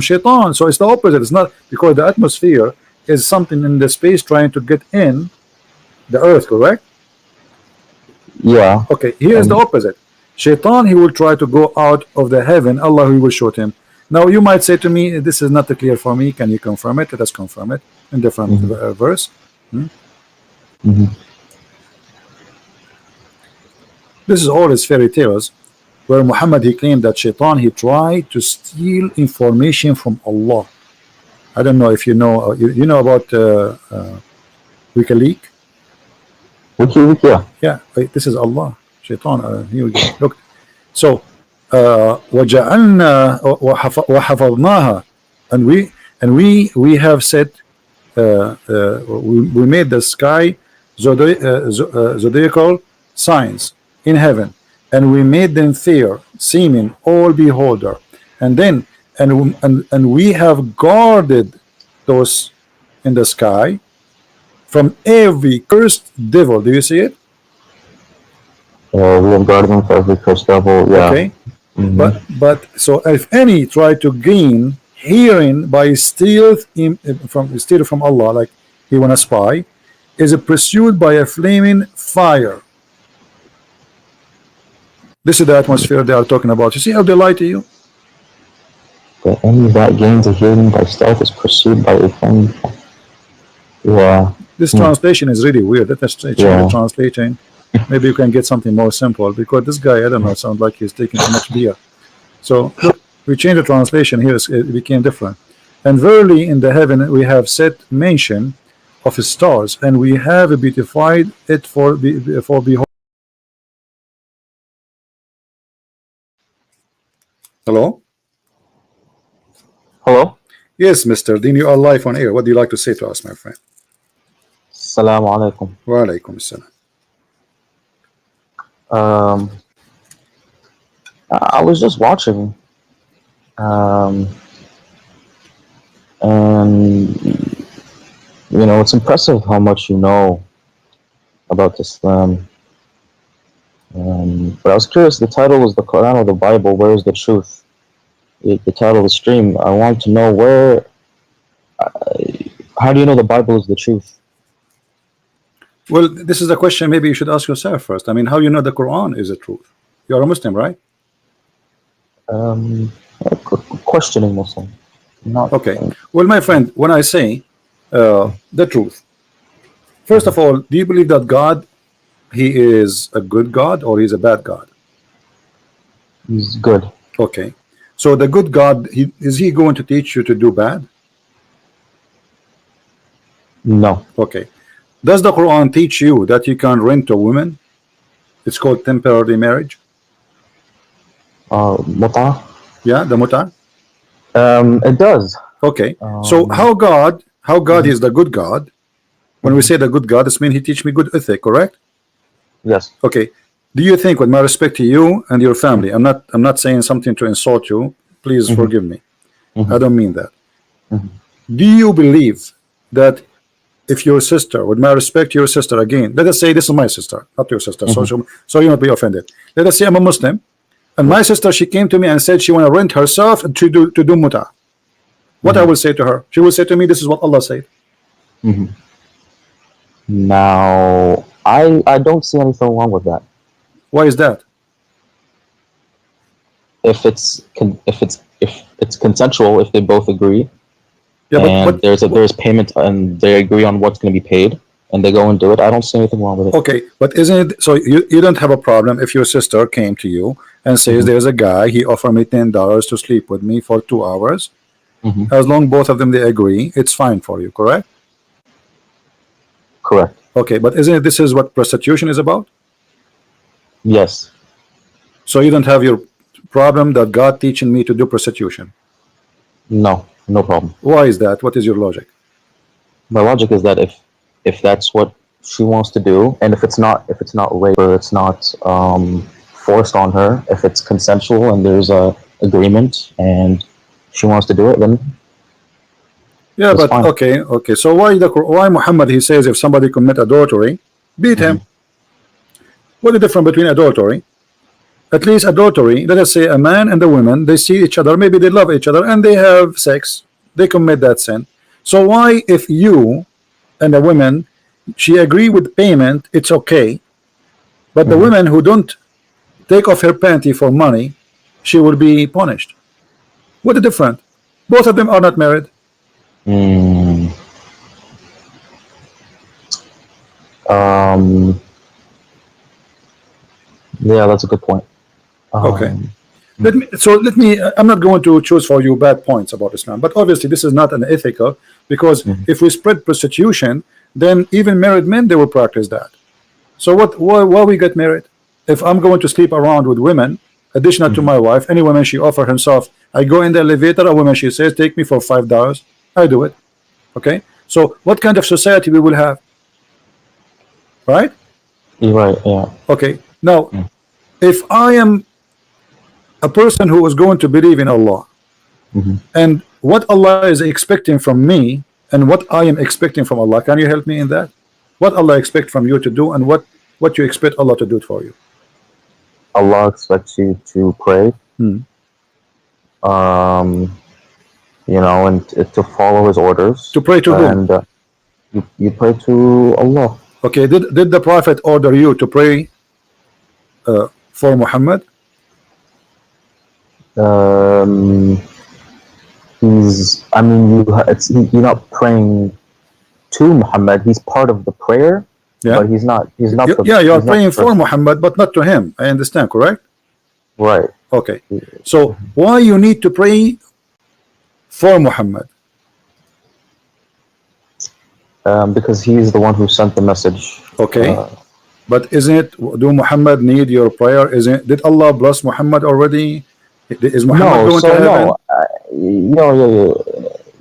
Shaitan. So it's the opposite. It's not, because the atmosphere is something in the space trying to get in the earth, correct? Yeah. Okay, here is the opposite. Shaitan, he will try to go out of the heaven. Allah, he will shoot him. Now you might say to me, this is not clear for me. Can you confirm it? Let us confirm it in different verse. This is all his fairy tales, where Muhammad, he claimed that Shaitan, he tried to steal information from Allah. I don't know if you know, you know about WikiLeaks. WikiLeaks, yeah. Yeah, this is Allah. Shaitan. Here we go. Look. So, وَجَعَلْنَا وَحَفَظْنَاهَا, and we have set, we made the sky zodiacal signs in heaven, and we made them fair, seeming all beholder, and then and we have guarded those in the sky from every cursed devil. Do you see it? We have guarded them from every cursed devil. Yeah. Okay. But so if any try to gain hearing by steal from Allah, like he wanna spy, is pursued by a flaming fire. This is the atmosphere they are talking about. You see how they lie to you? That any that gains a hearing by stealth is pursued by a flame. Yeah. This translation is really weird. Let us change the translation. Maybe you can get something more simple, because this guy, I don't know, sounds like he's taking too much beer. So look, we changed the translation here, it became different. And verily in the heaven we have set mention of stars, and we have beautified it for behold. Hello? Hello? Yes, Mr. Dean, you are live on air. What do you like to say to us, my friend? Assalamu alaikum. Wa alaikum assalam. I was just watching, and you know, it's impressive how much you know about Islam. But I was curious, the title was the Quran or the Bible. Where is the truth? The title of the stream. I want to know where. How do you know the Bible is the truth? Well, this is a question maybe you should ask yourself first. I mean, how you know the Quran is the truth? You are a Muslim, right? Questioning Muslim. Not okay. Well, my friend, when I say the truth, first of all, do you believe that God, he is a good God or he's a bad God? He's good. Okay. So the good God, is he going to teach you to do bad? No. Okay. Does the Quran teach you that you can rent a woman? It's called temporary marriage. Muta? Yeah, the muta. It does. Okay. So how God is the good God? When we say the good God, this means he teach me good ethic, correct? Yes. Okay. Do you think, with my respect to you and your family, I'm not saying something to insult you, please forgive me. I don't mean that. Do you believe that if your sister, with my respect to your sister, again, let us say this is my sister, not your sister, so you not be offended. Let us say I'm a Muslim, and my sister, she came to me and said she want to rent herself to do muta. What I will say to her? She will say to me, this is what Allah said. Now, I don't see anything wrong with that. Why is that? If it's consensual, if they both agree, yeah, and there's payment, and they agree on what's going to be paid, and they go and do it, I don't see anything wrong with it. Okay, but isn't it so? You don't have a problem if your sister came to you and says there's a guy, he offered me $10 to sleep with me for 2 hours. As long both of them they agree, it's fine for you, correct? Correct. Okay, but isn't it this is what prostitution is about? Yes. So you don't have your problem that God teaching me to do prostitution? No, no problem. Why is that? What is your logic? My logic is that if that's what she wants to do, and if it's not rape, or it's not forced on her, if it's consensual and there's a agreement and she wants to do it, then yeah, but fine. okay. So why Muhammad, he says if somebody commit adultery, beat him? What is the difference between adultery at least adultery, let us say a man and a woman, they see each other, maybe they love each other and they have sex, they commit that sin. So why, if you and a woman, she agree with payment, it's okay, but the women who don't take off her panty for money, she will be punished? What a difference. Both of them are not married. Mm. Yeah, that's a good point. Okay. Let me I'm not going to choose for you bad points about Islam, but obviously this is not an ethical, because if we spread prostitution, then even married men, they will practice that. So why we get married? If I'm going to sleep around with women additional to my wife, any woman she offer herself, I go in the elevator, a woman she says take me for $5, I do it. Okay, so what kind of society we will have, right? You're right, yeah. Okay, now if I am a person who is going to believe in Allah, and what Allah is expecting from me and what I am expecting from Allah, can you help me in that? What Allah expect from you to do, and what you expect Allah to do for you? Allah expects you to pray, you know, and to follow His orders. To pray to whom? And you pray to Allah. Okay, did the Prophet order you to pray for Muhammad? I mean, you're not praying to Muhammad. He's part of the prayer, but he's not. Yeah, you are praying for Muhammad, but not to him. I understand, correct? Right. Okay. So why you need to pray for Muhammad? Because he's the one who sent the message. Okay. But isn't it? Do Muhammad need your prayer? Did Allah bless Muhammad already? Is Muhammad going to heaven?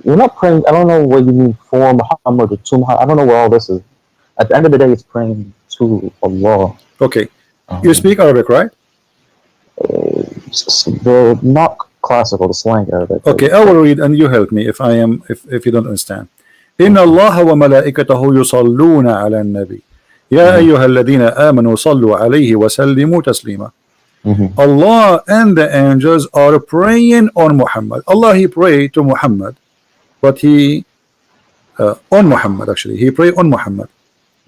You're not praying. I don't know what you mean for Muhammad or to Muhammad. I don't know where all this is. At the end of the day, it's praying to Allah. Okay. You speak Arabic, right? The not classical, the slang Arabic. Okay, I will read and you help me if you don't understand. إن الله وملائكته يصلون على النبي يا أيها الذين آمنوا صلوا عليه وسلموا تسليما. Allah and the angels are praying on Muhammad. Allah, He prayed to Muhammad, but He on Muhammad, actually He prayed on Muhammad.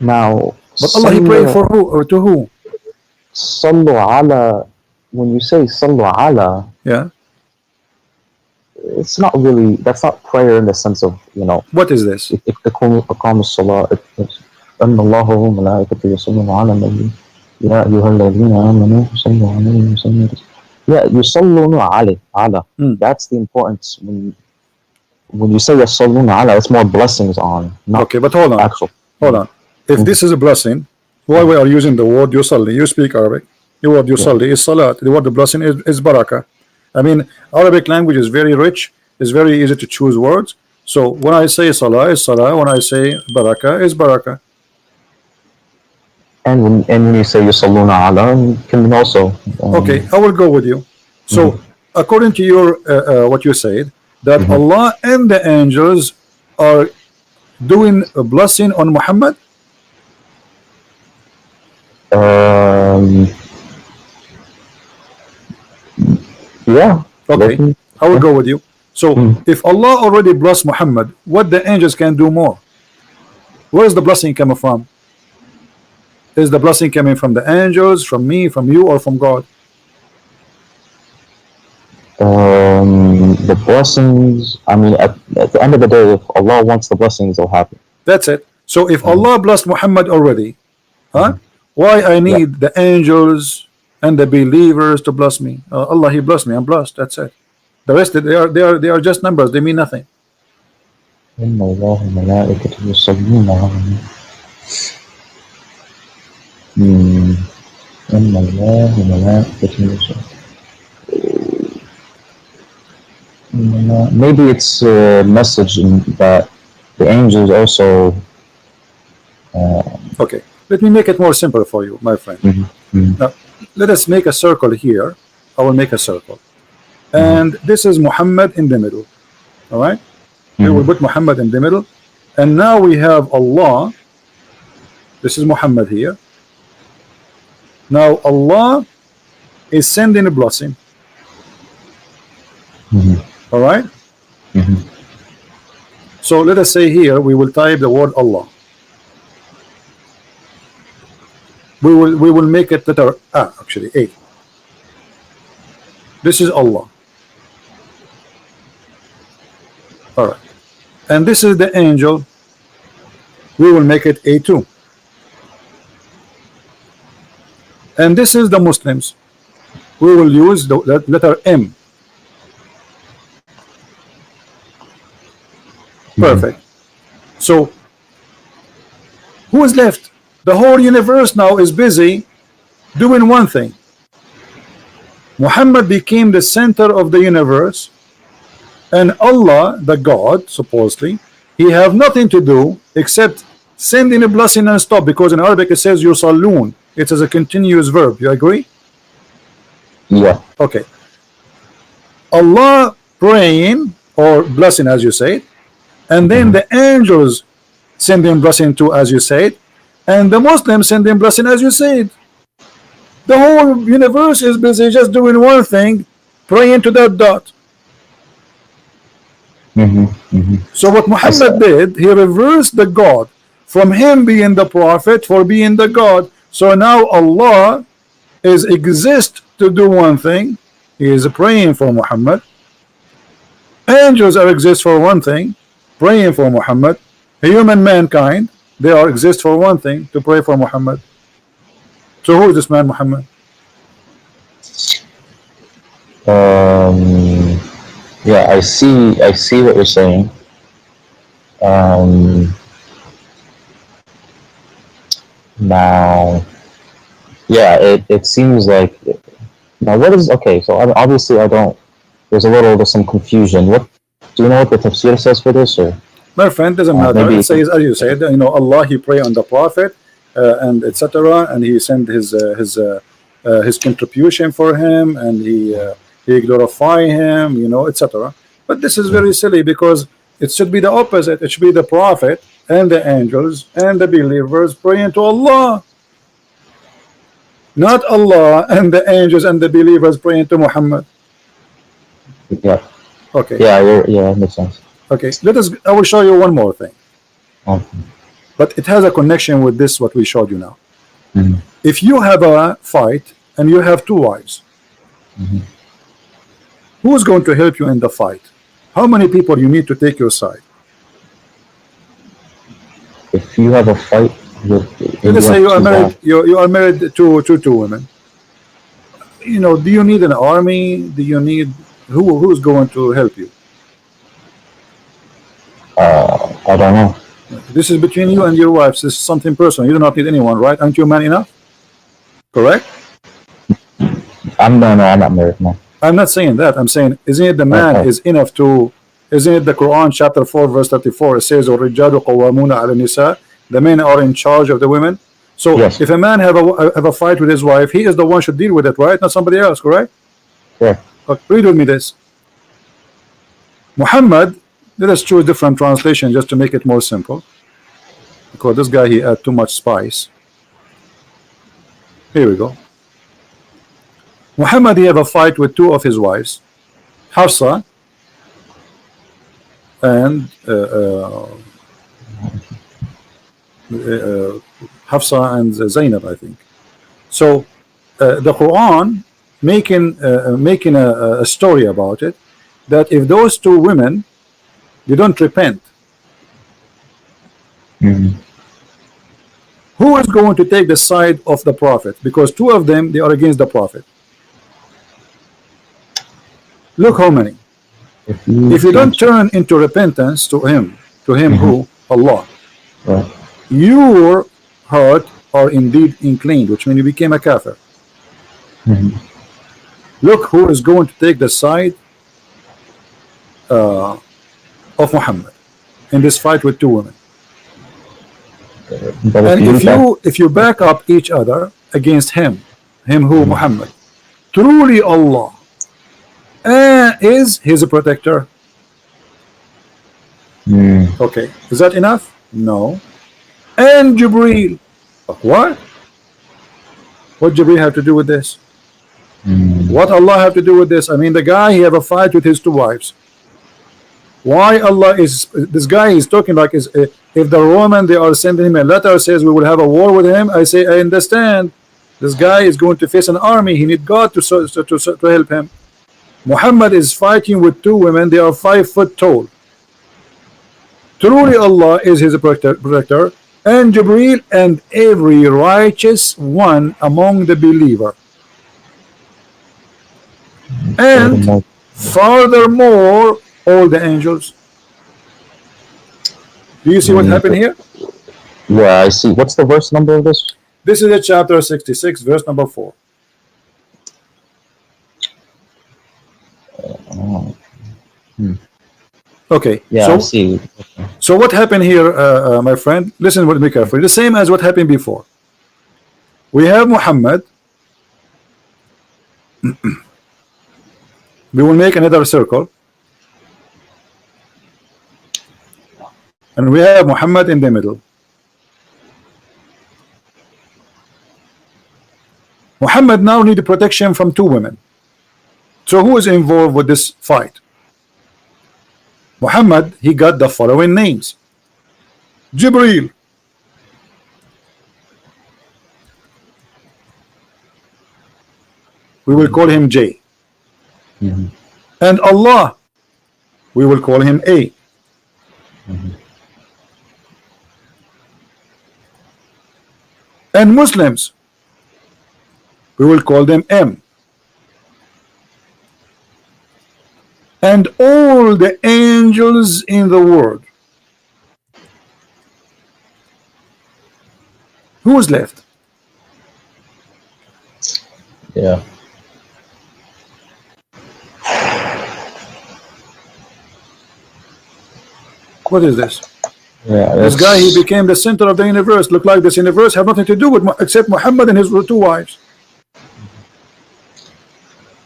Now, but Allah, He prayed for who or to who? Sallu ala. When you say sallu ala, yeah, it's not really. That's not prayer in the sense of, you know. What is this? إقام الصلاة أن الله وملائكته يصلون على النبي يا أيها الذين آمنوا صلوا عليه وسلموا. Yeah, يصلون على. That's the importance. When you say يصلون على, it's more blessings on. Not okay, but hold on. Actual. Hold on. If this is a blessing, why we are using the word yusalli? You speak Arabic. The word yusalli is salat. The word the blessing is barakah. I mean, Arabic language is very rich. It's very easy to choose words. So when I say salah is salah. When I say barakah is barakah. And when you say yusalluna ala, you can also. Okay, I will go with you. So according to your what you said, that Allah and the angels are doing a blessing on Muhammad. Yeah. Okay, I will go with you. So if Allah already blessed Muhammad, what the angels can do more? Where is the blessing coming from? Is the blessing coming from the angels, from me, from you, or from God? The blessings, I mean, at the end of the day, if Allah wants the blessings, they'll happen. That's it. So if Allah blessed Muhammad already, why I need the angels and the believers to bless me? Allah, He blessed me, I'm blessed. That's it. The rest, they are just numbers. They mean nothing. إن الله وملائكته يصلون على النبي. إن الله وملائكته يصلون. Maybe it's a message that the angels also. Okay, let me make it more simple for you, my friend. Now, let us make a circle here. I will make a circle, and this is Muhammad in the middle. All right. We will put Muhammad in the middle, and now we have Allah. This is Muhammad here. Now Allah is sending a blessing. All right. So let us say here we will type the word Allah. We will make it letter A, actually A. This is Allah. All right. And this is the angel. We will make it A2. And this is the Muslims. We will use the letter M. Perfect. So who is left? The whole universe now is busy doing one thing. Muhammad became the center of the universe, and Allah, the God, supposedly, he have nothing to do except sending a blessing and stop, because in Arabic it says yusallun. It is a continuous verb. You agree? Yeah. Okay. Allah praying or blessing, as you say, and then the angels sending blessing too, as you said, and the Muslims sending blessing, as you said. The whole universe is busy just doing one thing, praying to that dot. So what Muhammad did, he reversed the God from him being the prophet for being the God. So now Allah is exist to do one thing. He is praying for Muhammad. Angels are exist for one thing, praying for Muhammad. Human mankind, they are exist for one thing, to pray for Muhammad. So who is this man Muhammad? Yeah, I see what you're saying. Now, yeah, it seems like, now what is, okay, so obviously I don't, there's some confusion. What, do you know what the tafsir says for this, or? My friend, doesn't matter. It says, as you said, you know, Allah, he pray on the prophet, and etc., and he sent his contribution for him, and he glorify him, you know, etc. But this is very silly, because it should be the opposite. It should be the prophet and the angels and the believers praying to Allah, not Allah and the angels and the believers praying to Muhammad. Yeah. Okay. Yeah, yeah, that makes sense. Okay, I will show you one more thing. Okay. But it has a connection with this, what we showed you now. If you have a fight and you have two wives, who's going to help you in the fight? How many people you need to take your side? If you have a fight with, let's say you are married, you are married to two women. You know, do you need an army? Do you need who's going to help you? I don't know. This is between you and your wives. This is something personal. You do not need anyone, right? Aren't you man enough? Correct? I'm not married, no. I'm not saying that. I'm saying, isn't it the man is enough to? Isn't it the Quran chapter 4 verse 34? It says, "الرجال قوامون على النساء." The men are in charge of the women. So yes. If a man have a fight with his wife, he is the one should deal with it, right? Not somebody else, correct? Yeah. But read with me this. Muhammad. Let us choose different translation just to make it more simple, because this guy, he add too much spice. Here we go. Muhammad, he have a fight with two of his wives, Hafsa and Hafsa and Zainab, I think. So the Quran making a story about it, that if those two women, they don't repent, who is going to take the side of the prophet? Because two of them, they are against the prophet. Look how many. If you don't turn into repentance to him who? Allah. Your heart are indeed inclined, which means you became a kafir. Look who is going to take the side of Muhammad in this fight with two women. And if you back up each other against him who? Muhammad, truly Allah is his protector. Okay, is that enough? No. And Jibreel, what Jibreel have to do with this? What Allah have to do with this? I mean, the guy, he have a fight with his two wives. Why Allah is, this guy is talking like, is if the Roman, they are sending him a letter, says we will have a war with him, I say I understand. This guy is going to face an army, he need God to help him. Muhammad is fighting with two women, they are 5 foot tall. Truly Allah is his protector, and Jibreel and every righteous one among the believer. And furthermore, all the angels. Do you see what happened here? Yeah, I see. What's the verse number of this? This is a chapter 66, verse number 4. Okay. Yeah, so, I see. So what happened here, my friend? Listen with me carefully. The same as what happened before. We have Muhammad. We will make another circle. And we have Muhammad in the middle. Muhammad now needs protection from two women. So who is involved with this fight? Muhammad, he got the following names. Jibreel, we will call him J. And Allah, we will call him A. And Muslims, we will call them M. And all the angels in the world. Who is left? Yeah. What is this? Yeah, this guy, he became the center of the universe. Look like this universe have nothing to do with except Muhammad and his two wives.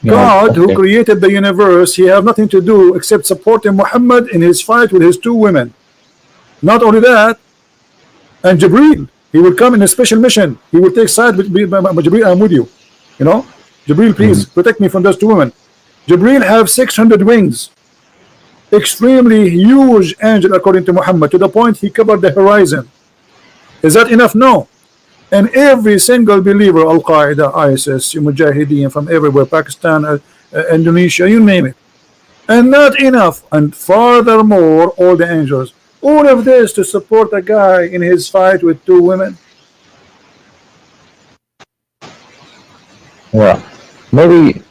Yeah, God, okay. who created the universe, he have nothing to do except supporting Muhammad in his fight with his two women. Not only that, and Jibreel, he will come in a special mission. He will take side with Jibreel, I'm with you. You know, Jibreel, please protect me from those two women. Jibreel have 600 wings. Extremely huge angel according to Muhammad, to the point he covered the horizon. Is that enough? No. And every single believer, Al-Qaeda, ISIS, Mujahideen from everywhere, Pakistan, Indonesia, you name it. And not enough. And furthermore, all the angels. All of this to support a guy in his fight with two women. Yeah. Maybe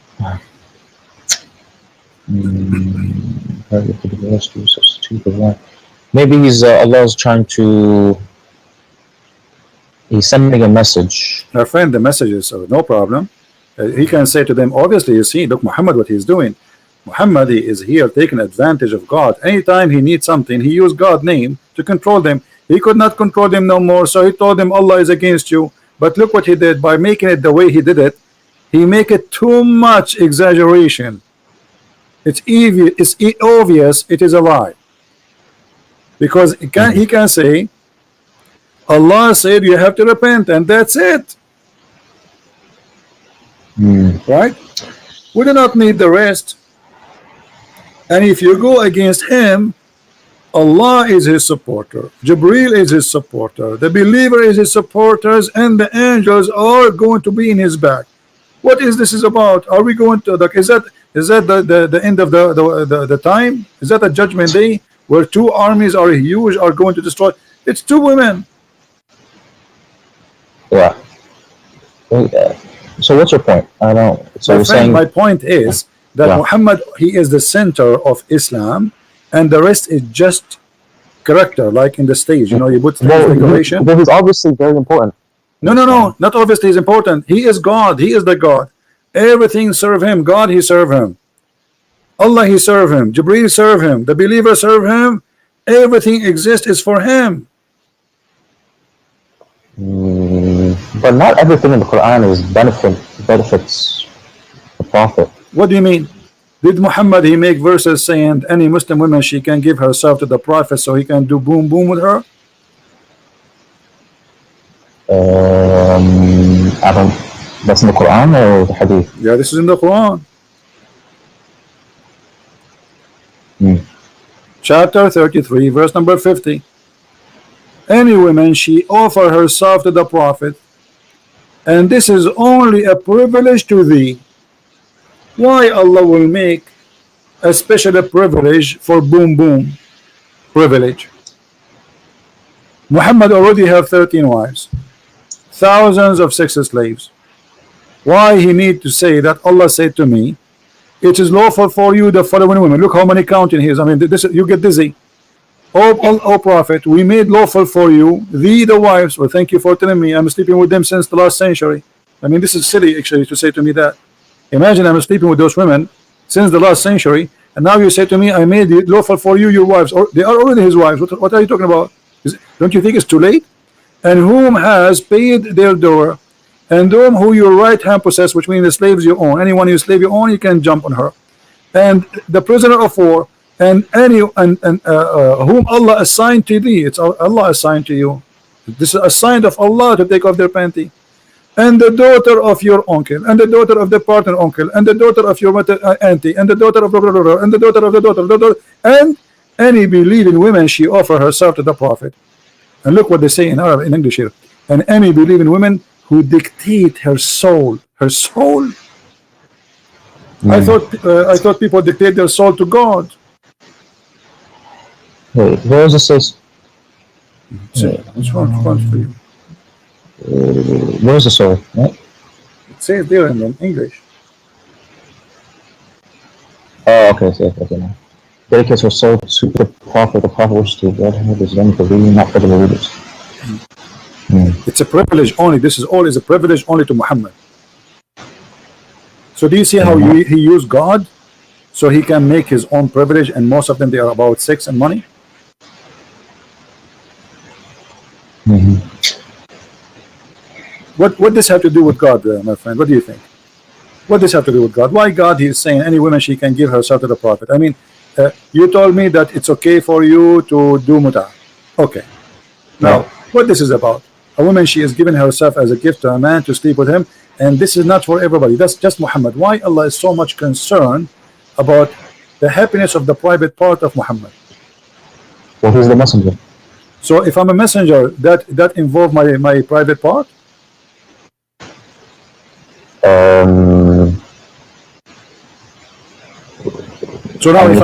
maybe he's Allah's trying to, he's sending a message. My friend, the messages are no problem. He can say to them, obviously, you see, look, Muhammad, what he's doing. Muhammad, he is here taking advantage of God. Anytime he needs something, he used God's name to control them. He could not control them no more, so he told them Allah is against you. But look what he did by making it the way he did it. He make it too much exaggeration. It's obvious it is a lie. Because he can say, Allah said you have to repent, and that's it. Right? We do not need the rest. And if you go against him, Allah is his supporter, Jibreel is his supporter, the believer is his supporters, and the angels are going to be in his back. What is this is about? Are we going to, is that the end of the time? Is that a judgment day where two armies are huge, are going to destroy? It's two women. Yeah. So what's your point? I don't. So you're saying my point is that Muhammad, he is the center of Islam, and the rest is just character, like in the stage. You know, you put decoration. Well, he's obviously very important. No, not obviously is important. He is God. He is the God. Everything serve him. God, he serve him. Allah, he serve him. Jibreel serve him. The believer serve him. Everything exists is for him. But not everything in the Quran is benefits the Prophet. What do you mean? Did Muhammad, he make verses saying any Muslim woman, she can give herself to the Prophet so he can do boom boom with her? I don't. That's in the Quran or the Hadith? Yeah, this is in the Quran. Chapter 33, verse number 50. Any woman she offer herself to the Prophet, and this is only a privilege to thee. Why Allah will make a special privilege for boom boom privilege? Muhammad already have 13 wives, thousands of sex slaves. Why he need to say that Allah said to me, it is lawful for you the following women? Look how many counting he is. I mean, this, you get dizzy. Oh Prophet, we made lawful for you the wives. Well, thank you for telling me. I'm sleeping with them since the last century. I mean, this is silly actually to say to me that. Imagine I'm sleeping with those women since the last century, and now you say to me, I made it lawful for you your wives, or they are already his wives. What are you talking about? Don't you think it's too late? And whom has paid their door, and whom who your right hand possess, which means the slaves you own. Anyone you slave you own, you can jump on her. And the prisoner of war, and whom Allah assigned to thee. It's Allah assigned to you. This is a sign of Allah to take off their panty. And the daughter of your uncle, and the daughter of the partner uncle, and the daughter of your auntie, and the daughter of and the daughter of the daughter, and any believing women she offer herself to the Prophet. And look what they say in Arabic, in English here. And any believing women who dictate her soul. Her soul. I thought people dictate their soul to God. Wait, where does it say? Which one for you? Where's the soul? Right? It says there in English. Oh, okay, okay now. Dedicates her soul to the Prophet wishes to God is only for reading, not for the believers. It's a privilege only. This is all is a privilege only to Muhammad. So do you see how he used God so he can make his own privilege, and most of them they are about sex and money? What this have to do with God, my friend? What do you think? What this have to do with God? Why God is saying any woman she can give herself to the Prophet? I mean, you told me that it's okay for you to do muta. Okay. Now, what this is about? A woman she is giving herself as a gift to a man to sleep with him, and this is not for everybody. That's just Muhammad. Why Allah is so much concerned about the happiness of the private part of Muhammad? Well, who's the messenger? So if I'm a messenger, that involve my private part? So now if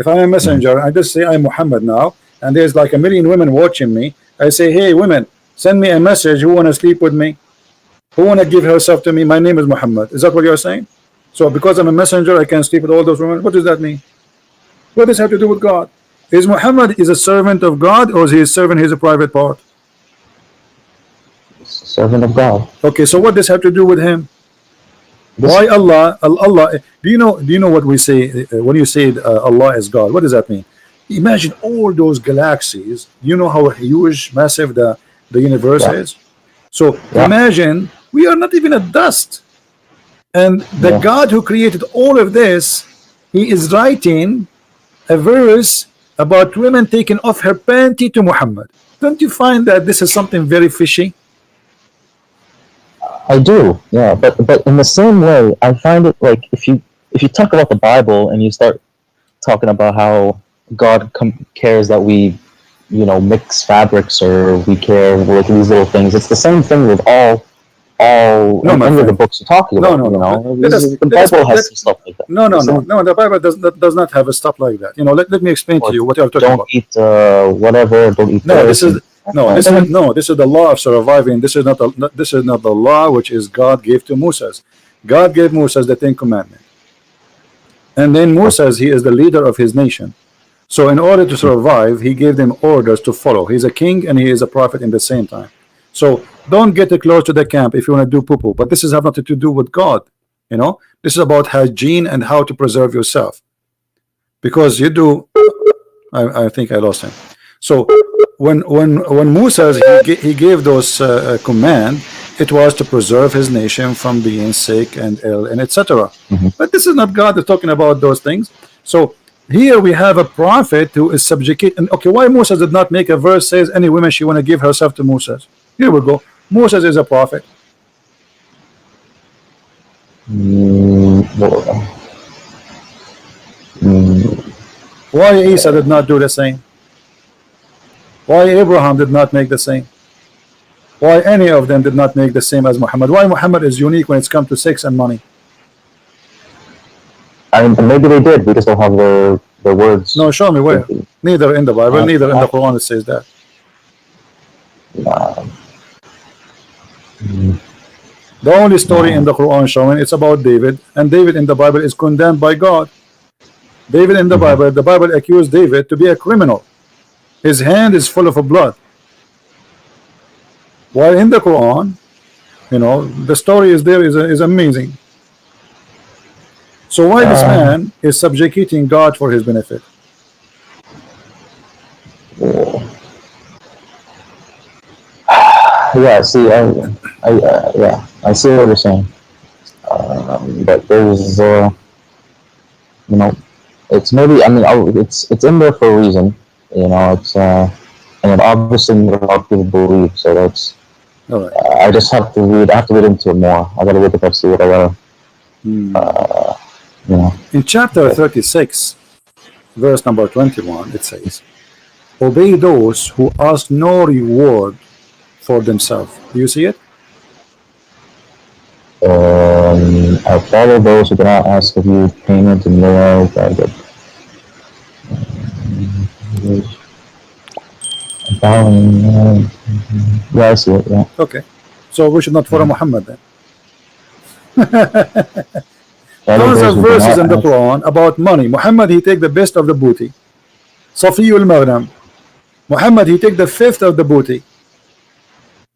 I'm a messenger, I just say I'm Muhammad now, and there's like a million women watching me. I say, hey women, send me a message. Who want to sleep with me? Who want to give herself to me? My name is Muhammad. Is that what you're saying? So because I'm a messenger, I can sleep with all those women? What does that mean? What does that have to do with God? Is Muhammad is a servant of God, or is he a servant? He's a private part. Servant of God. Okay, so what does have to do with him? Why Allah? Do you know what we say when you say Allah is God? What does that mean? Imagine all those galaxies. You know how huge, massive the universe is. So imagine we are not even a dust, and the God who created all of this, he is writing a verse about women taking off her panty to Muhammad. Don't you find that this is something very fishy? I do, yeah, but in the same way, I find it like if you talk about the Bible and you start talking about how God cares that we, mix fabrics, or we care with these little things, it's the same thing with all any of the books you're talking about. The Bible has some stuff like that. No. The Bible does not have a stuff like that. Let me explain to you what you're talking about. Don't eat whatever. Don't eat. This is the law of surviving. This is not the law which is God gave to Moses. God gave Moses the 10 Commandments, and then Moses, he is the leader of his nation. So in order to survive, he gave them orders to follow. He's a king and he is a prophet in the same time. So don't get close to the camp if you want to do poo-poo. But this is have nothing to do with God. This is about hygiene and how to preserve yourself. Because you do. I think I lost him. So when Moses he gave those command, it was to preserve his nation from being sick and ill and etc. But this is not God that's talking about those things. So here we have a prophet who is subjugate. And okay, why Moses did not make a verse says any woman she want to give herself to Moses? Here we go. Moses is a prophet. Well, Why Isa did not do the same? Why Abraham did not make the same? Why any of them did not make the same as Muhammad? Why Muhammad is unique when it's come to sex and money? I mean, maybe they did. We just don't have their words. No, show me where. Neither in the Bible, neither in the Quran it says that. The only story in the Quran showing it's about David, and David in the Bible is condemned by God. David in the Bible accused David to be a criminal. His hand is full of blood. While in the Quran, you know, the story is there is amazing. So why this man is subjugating God for his benefit? Yeah, see, yeah, I see what you're saying. But there's, you know, it's maybe, I mean, it's in there for a reason. You know, it's, and obviously not a lot of people believe, so that's, All right. I just have to read, I have to read into it more. I gotta read the tafsir, I gotta, you know. In chapter 36, verse number 21, it says, obey those who ask no reward for themselves. Do you see it? I follow those who do not ask of you payment in their life. Yeah, I see it, yeah. Okay. So we should not follow Muhammad then. Follow Tons those of who do verses not in the ask. Quran about money. Muhammad, he take the best of the booty. Safiyul Maghnam. Muhammad, he take the fifth of the booty.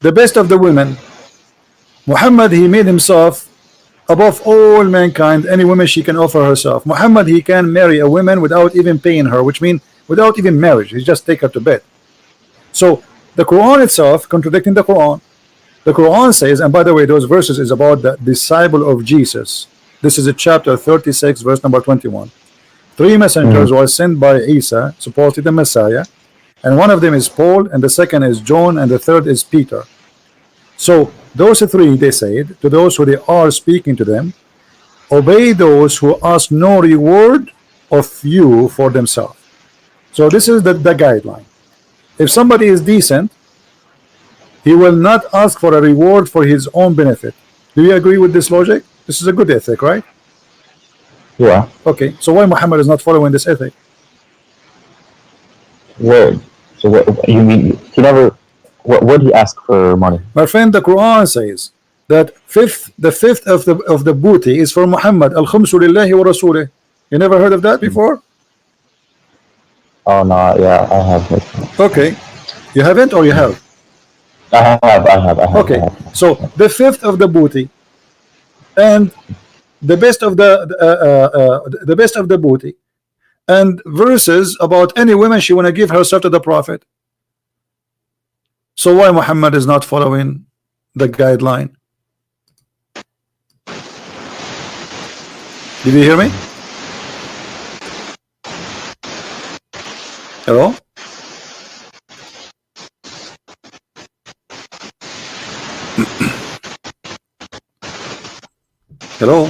The best of the women. Muhammad, he made himself above all mankind. Any woman she can offer herself. Muhammad, he can marry a woman without even paying her, which means without even marriage. He just take her to bed. So the Quran itself contradicting the Quran. The Quran says, and by the way, those verses is about the disciple of Jesus. This is a chapter 36, verse number 21. 3 messengers were sent by Isa, supposedly the Messiah, and one of them is Paul, and the second is John, and the third is Peter. So those three, they said to those who they are speaking to them, obey those who ask no reward of you for themselves. So this is the guideline. If somebody is decent, he will not ask for a reward for his own benefit. Do you agree with this logic? This is a good ethic, right? Yeah. Okay, so why Muhammad is not following this ethic? Word. So what you mean? He never. What would he ask for money? My friend, the Quran says that the fifth of the booty is for Muhammad. Al khumsu lillahi wa rasulih. You never heard of that before? Oh no, yeah, I have. Okay, you haven't or you have? I have. Okay, so the fifth of the booty and the best of the best of the booty, and verses about any woman she want to give herself to the Prophet. So why Muhammad is not following the guideline? Did you hear me? Hello? Hello?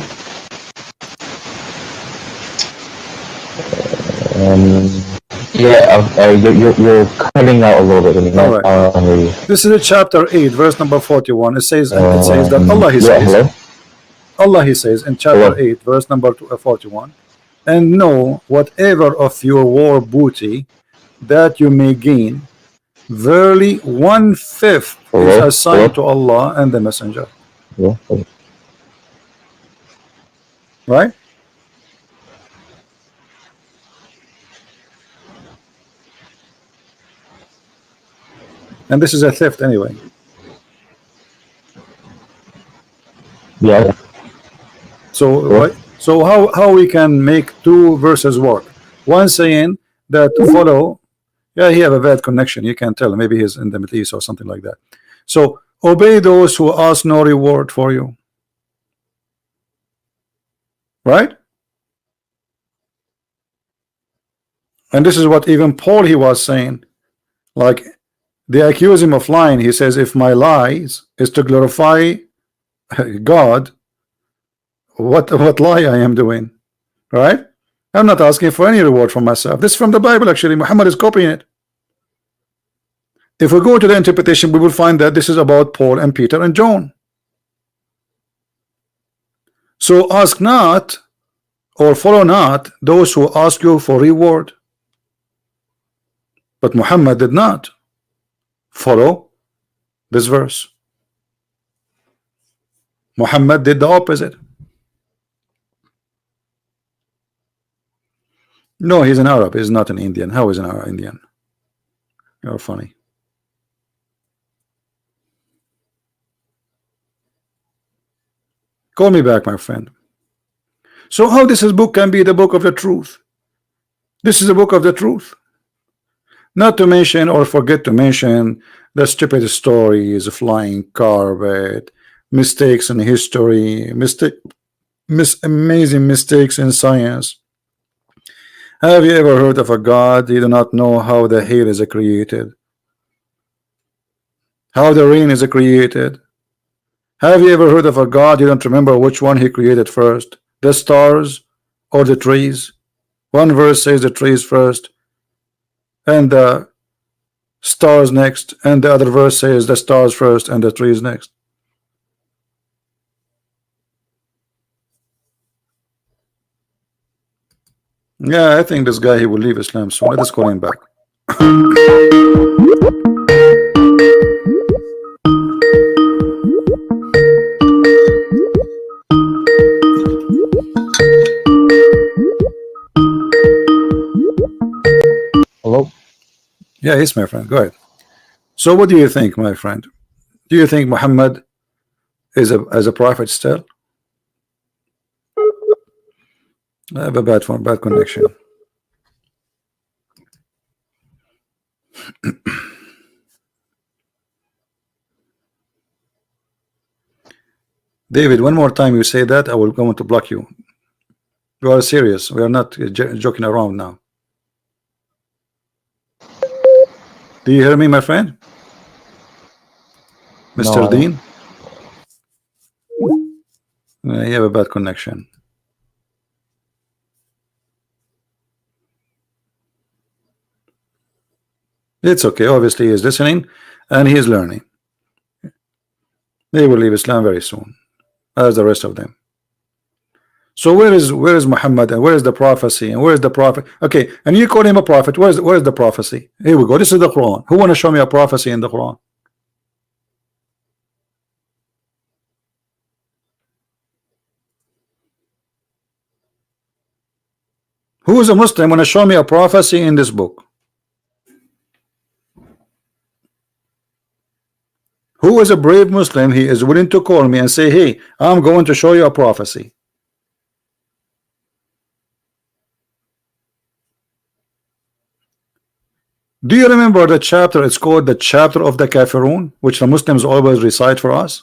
Yeah, you're cutting out a little bit. All right. This is chapter 8, verse number 41. It says that Allah he says, hello? Allah he says in chapter 8, verse number 41, and know whatever of your war booty that you may gain, verily 1/5 is assigned to Allah and the Messenger. Yeah. Right? And this is a theft anyway. Yeah. So so how we can make two verses work? One saying that to follow, yeah, he have a bad connection. You can tell, maybe he's in the Middle East or something like that. So obey those who ask no reward for you. Right? And this is what even Paul he was saying. Like they accuse him of lying. He says, if my lies is to glorify God, what lie I am doing, right? I'm not asking for any reward from myself. This is from the Bible, actually. Muhammad is copying it. If we go to the interpretation, we will find that this is about Paul and Peter and John. So ask not or follow not those who ask you for reward. But Muhammad did not follow this verse. Muhammad did the opposite. No, he's an Arab. He's not an Indian. How is an Arab Indian? You're funny. Call me back, my friend. So how this book can be the book of the truth? This is the book of the truth. Not to mention or forget to mention the stupid stories, flying carpet, mistakes in history, amazing mistakes in science. Have you ever heard of a God you do not know how the hair is created? How the rain is created? Have you ever heard of a God you don't remember which one he created first? The stars or the trees? One verse says the trees first and the stars next, and the other verse says the stars first and the trees next. Yeah, I think this guy, he will leave Islam soon. Let us call him back. Hello? Yeah, yes, my friend. Go ahead. So what do you think, my friend? Do you think Muhammad is as a prophet still? I have a bad phone, bad connection. David, one more time you say that, I will go to block you. You are serious. We are not joking around now. Do you hear me, my friend? Mr. No, Dean? You have a bad connection. It's okay. Obviously, he is listening and he is learning. They will leave Islam very soon, as the rest of them. So where is Muhammad, and where is the prophecy, and where is the prophet? Okay, and you call him a prophet. Where is the prophecy? Here we go. This is the Quran. Who want to show me a prophecy in the Quran? Who is a Muslim want to show me a prophecy in this book? Who is a brave Muslim? He is willing to call me and say, hey, I'm going to show you a prophecy. Do you remember the chapter? It's called the chapter of the Kafirun, which the Muslims always recite for us.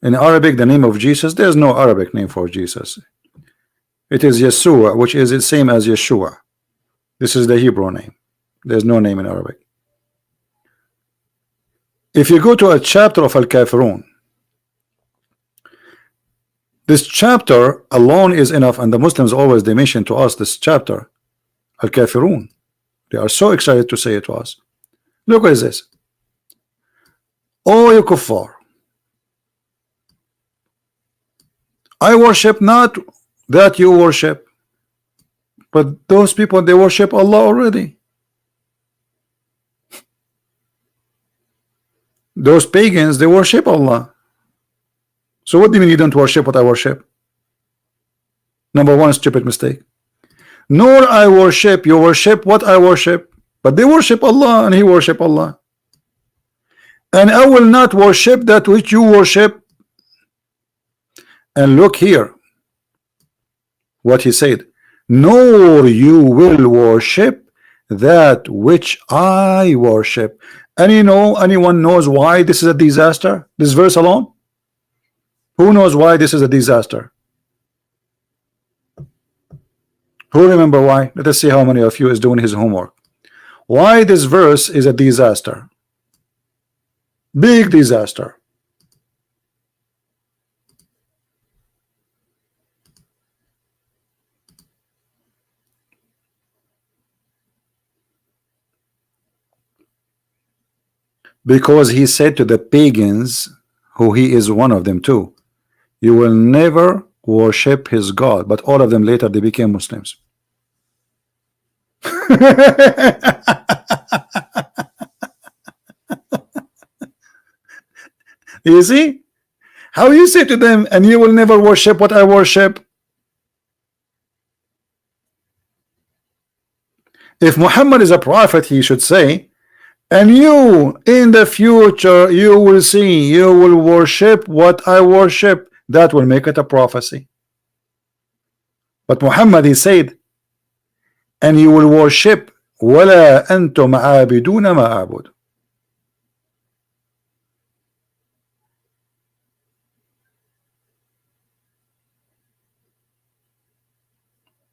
In Arabic, the name of Jesus, there's no Arabic name for Jesus. It is Yeshua, which is the same as Yeshua. This is the Hebrew name. There's no name in Arabic. If you go to a chapter of Al-Kafirun, this chapter alone is enough, and the Muslims always, they mention to us this chapter, Al-Kafirun. They are so excited to say it to us. Look what is this. Oh, you kuffar, I worship not that you worship, but those people, they worship Allah already. Those pagans, they worship Allah. So what do you mean you don't worship what I worship? Number one, stupid mistake. Nor I worship, you worship what I worship, but they worship Allah and he worship Allah. And I will not worship that which you worship. And look here what he said, nor you will worship that which I worship. And you know, anyone knows why this is a disaster? This verse alone? Who knows why this is a disaster? Who remember why? Let us see how many of you is doing his homework. Why this verse is a disaster? Big disaster. Because he said to the pagans, who he is one of them too, you will never worship his God. But all of them later they became Muslims. You see how you say to them, and you will never worship what I worship. If Muhammad is a prophet, he should say, and you in the future you will see, you will worship what I worship. That will make it a prophecy. But Muhammad, he said, and you will worship ولا أنتم عابدون ما أعبد.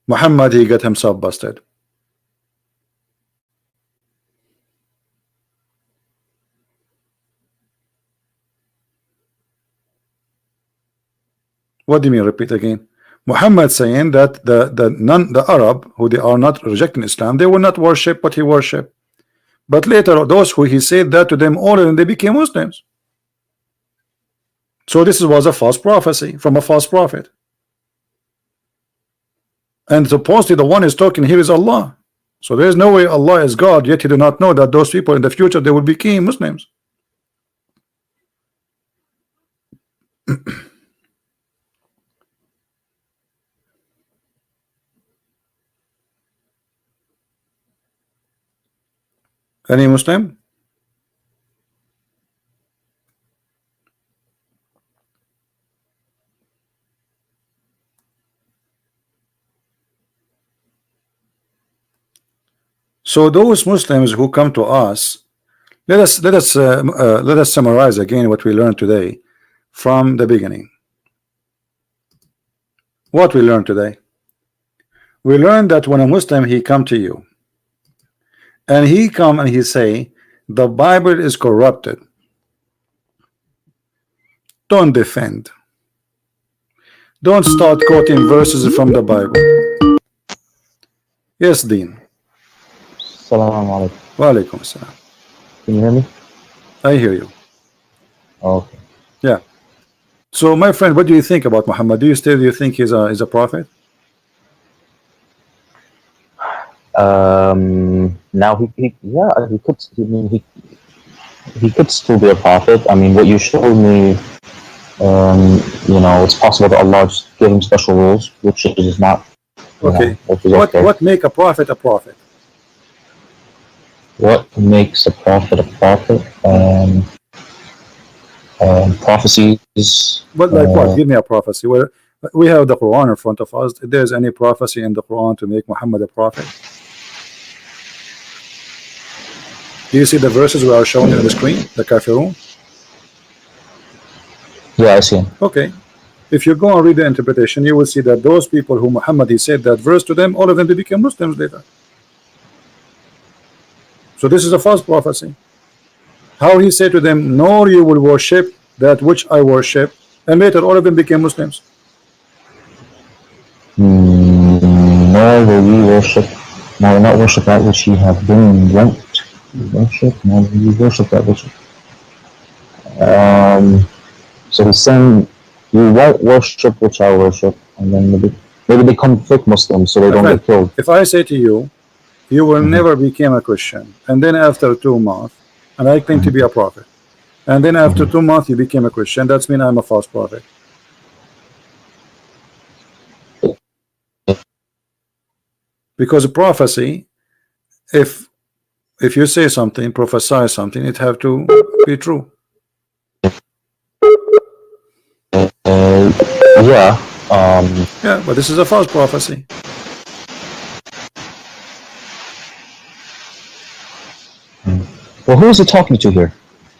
Muhammad, he got himself busted. What do you mean? Repeat again. Muhammad saying that the Arab who they are not rejecting Islam, they will not worship what he worship. But later those who he said that to them, all of them they became Muslims. So this was a false prophecy from a false prophet. And supposedly the one is talking here is Allah. So there is no way Allah is God, yet he do not know that those people in the future they will become Muslims. Any Muslim? So those Muslims who come to us, let us summarize again what we learned today from the beginning. What we learned today? We learned that when a Muslim he come to you, and he come and he say the Bible is corrupted, don't defend. Don't start quoting verses from the Bible. Yes, Dean. Assalamu alaikum. Wa alaikum assalam. Can you hear me? I hear you. Okay. Yeah. So my friend, what do you think about Muhammad? Do you think he's a prophet? Now he could. I mean, he could still be a prophet. I mean, what you showed me, you know, it's possible that Allah just gave him special rules, which is not. Okay. Okay. What make a prophet a prophet? What makes a prophet a prophet? Prophecies. But like what? Give me a prophecy. Where we have the Quran in front of us. If there's any prophecy in the Quran to make Muhammad a prophet? Do you see the verses we are showing on the screen? The Kafirun? Yeah, I see. Okay. If you go and read the interpretation, you will see that those people who Muhammad he said that verse to them, all of them they became Muslims later. So this is a false prophecy. How he said to them, nor you will worship that which I worship, and later all of them became Muslims. Nor will you worship, nor will not worship that which ye have been wont worship, nor will you worship that which. So he's saying you won't worship which I worship, and then maybe they become fake Muslims so they don't get killed. If I say to you, you will never become a Christian, and then after 2 months, and I claim to be a prophet, and then after 2 months you became a Christian, that's mean I'm a false prophet. Because a prophecy, if you say something, prophesy something, it have to be true. Yeah. Yeah, but this is a false prophecy. Well, who is he talking to here?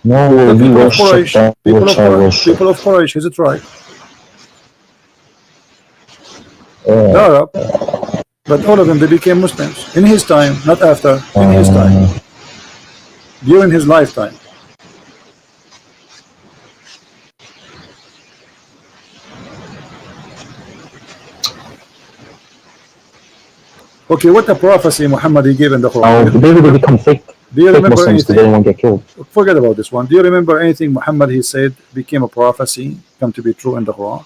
No, will you worship that which I worship. People of Quraysh, is it right? The Arab, but all of them they became Muslims in his time, not after. In his time, during his lifetime. Okay, what the prophecy Muhammad he gave in the Quran? maybe they become fake. Do you fake remember Muslims because anything? anyone get killed. Forget about this one. Do you remember anything Muhammad he said became a prophecy, come to be true in the Quran?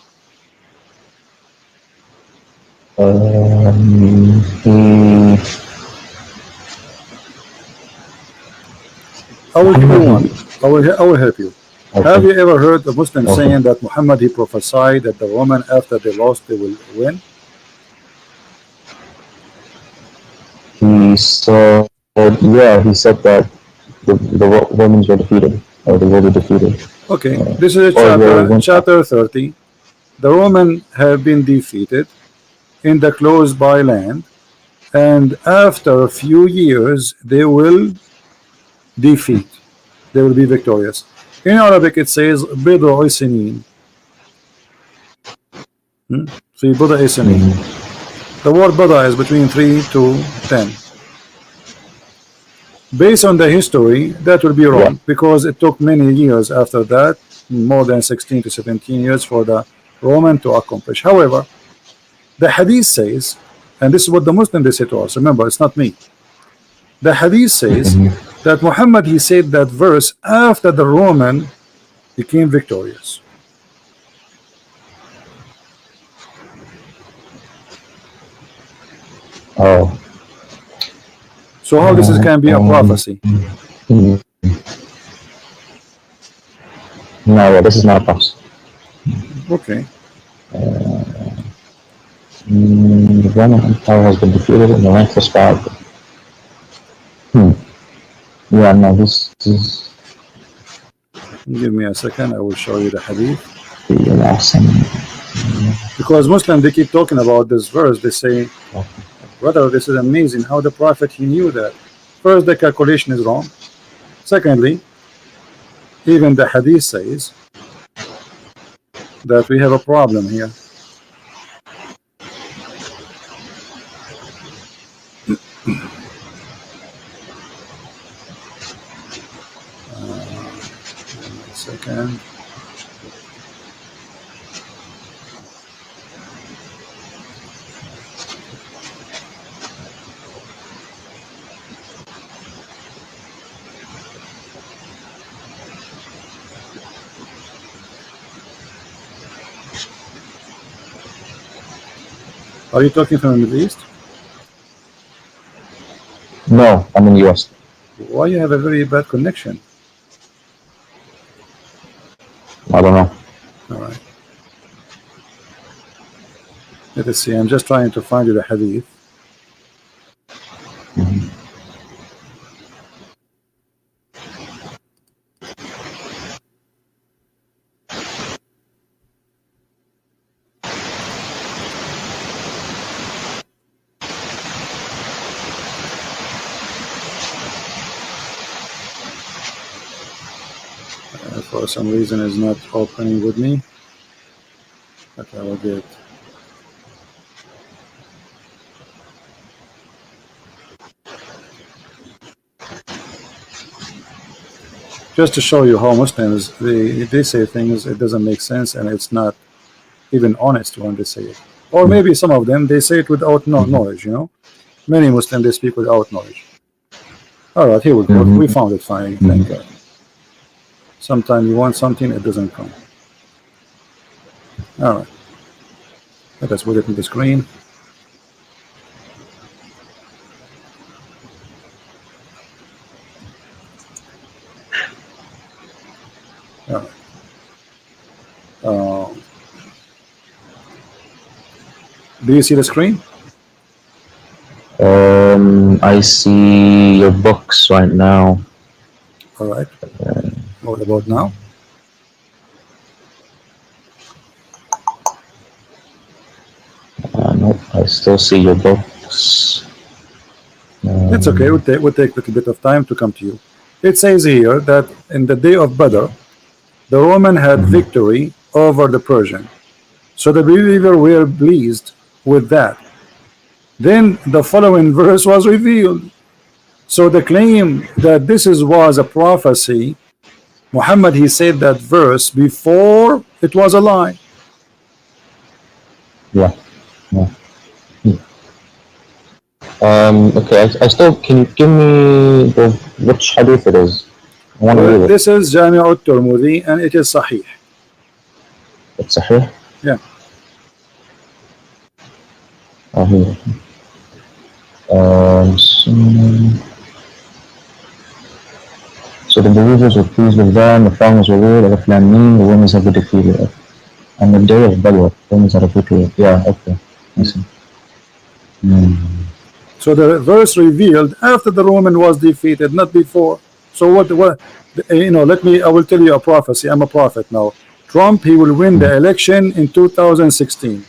He, I will give you one. Muhammad, I will help you. Have okay, you ever heard a Muslim okay. saying that Muhammad he prophesied that the Roman after they lost they will win? He said, yeah, he said that the Romans were defeated, or they will be defeated. Okay, this is a Or they chapter, went up. chapter 30. The Roman have been defeated in the close by land, and after a few years they will defeat. They will be victorious. In Arabic it says بضع سنين. في بضع سنين. The word bada is between 3 to 10. Based on the history, that will be wrong, because it took many years after that, more than 16 to 17 years for the Roman to accomplish. However, the hadith says, and this is what the Muslim they say to us, remember it's not me. The hadith says that Muhammad he said that verse after the Roman became victorious. Oh. So how this is can be a prophecy? No, well, this is not a prophecy. Okay. The Roman Empire has been defeated in the length of span. Yeah, no, this is Give me a second, I will show you the hadith. the last thing. Because Muslims they keep talking about this verse, they say, brother, this is amazing how the prophet he knew that. First, the calculation is wrong. Secondly, even the hadith says that we have a problem here. Second. Are you talking from the Middle East? No, I'm in the US. Why you have a very bad connection? I don't know. All right. Let us see. I'm just trying to find you the hadith. For some reason is not opening with me, but I will get. Just to show you how Muslims they say things it doesn't make sense and it's not even honest when they say it. Or maybe some of them they say it without knowledge, you know. Many Muslims they speak without knowledge. Alright, here we go. We found it finally, thank God. Sometimes you want something, it doesn't come. Alright. Let us put it in the screen. Alright. Do you see the screen? I see your books right now. Alright. What about now? Nope, I still see your books. It's okay. We'll take a little bit of time to come to you. It says here that in the day of Badr, the Roman had victory over the Persian. So the believer were pleased with that. Then the following verse was revealed. So the claim that this was a prophecy, Muhammad he said that verse before it was a lie. Yeah. Okay, I still, can you give me which hadith it is? I want to Well, read it. this is Jami' al-Tirmidhi and it is Sahih. It's Sahih? Yeah. Oh, here. So the believers were pleased with them, the followers were ruled, Alif Lam Mim, the winners have been defeated. On the day of Badr, winners are defeated. Yeah, okay. I see. So the verse revealed after the Roman was defeated, not before. So what let me, I will tell you a prophecy. I'm a prophet now. Trump, he will win the election in 2016.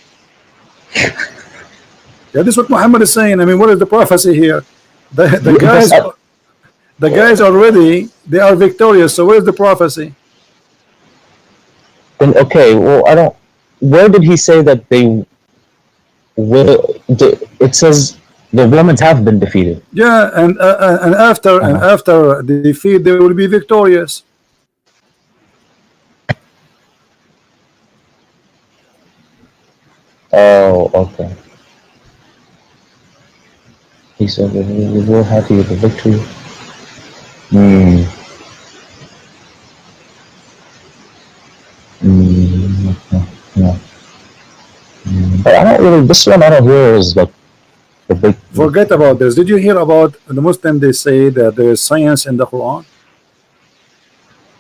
Yeah, this is what Muhammad is saying. I mean, what is the prophecy here? The guys, the guys already, they are victorious. So where's the prophecy? Okay, well, I don't. Where did he say that they will? It says the Romans have been defeated. Yeah, and after the defeat, they will be victorious. Oh, okay. He said that we will have the victory. Okay. Yeah. But I don't really. This one I don't hear is like the big. Forget about this. Did you hear about the Muslim? They say that there is science in the Quran.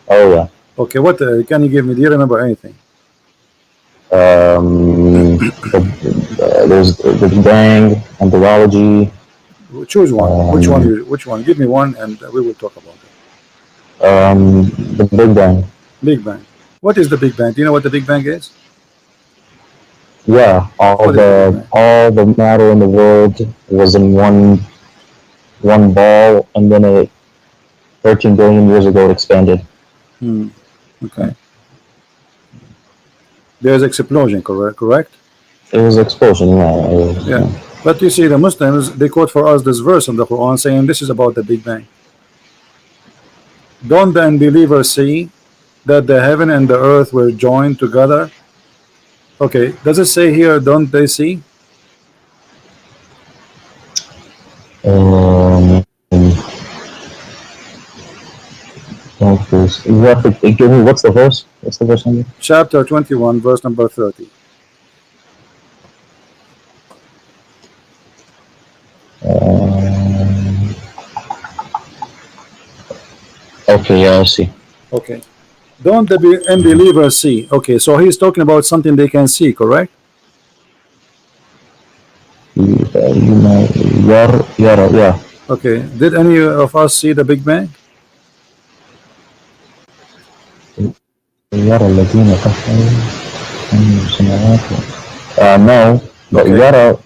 Oh yeah. Okay, what can you give me? Do you remember anything? There's the Big Bang, embryology. Choose one. Which one? Which one? Give me one, and we will talk about it. The Big Bang. Big Bang. What is the Big Bang? Do you know what the Big Bang is? Yeah, all the matter in the world was in one ball, and then 13 billion years ago it expanded. Okay. There's explosion, correct? It was an explosion, yeah. Yeah. But you see, the Muslims, they quote for us this verse in the Quran saying this is about the Big Bang. Don't the unbelievers see that the heaven and the earth were joined together? Okay, does it say here, don't they see? Give me, what's the verse? What's the verse number? Chapter 21, verse number 30. Okay, yeah, I see. Okay. Don't the unbelievers see? Okay, so he's talking about something they can see, correct? Yeah. Okay. Did any of us see the Big Bang? No, but Okay. Yara.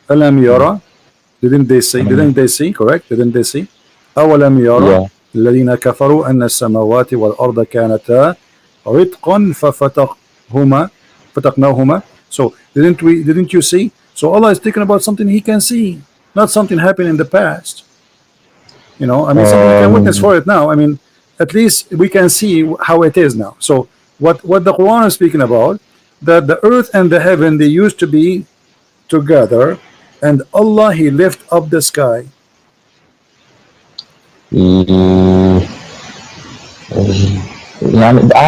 Alam yara. Didn't they see? Didn't they see? Correct? Didn't they see? أولم يرى الذين كفروا أن السماوات والأرض كانتا رتقا فتقناهما. So didn't you see? So Allah is thinking about something He can see, not something happened in the past. You know, I mean, something we can witness for it now. I mean, at least we can see how it is now. So what the Quran is speaking about, that the earth and the heaven, they used to be together, and Allah, He lift up the sky. I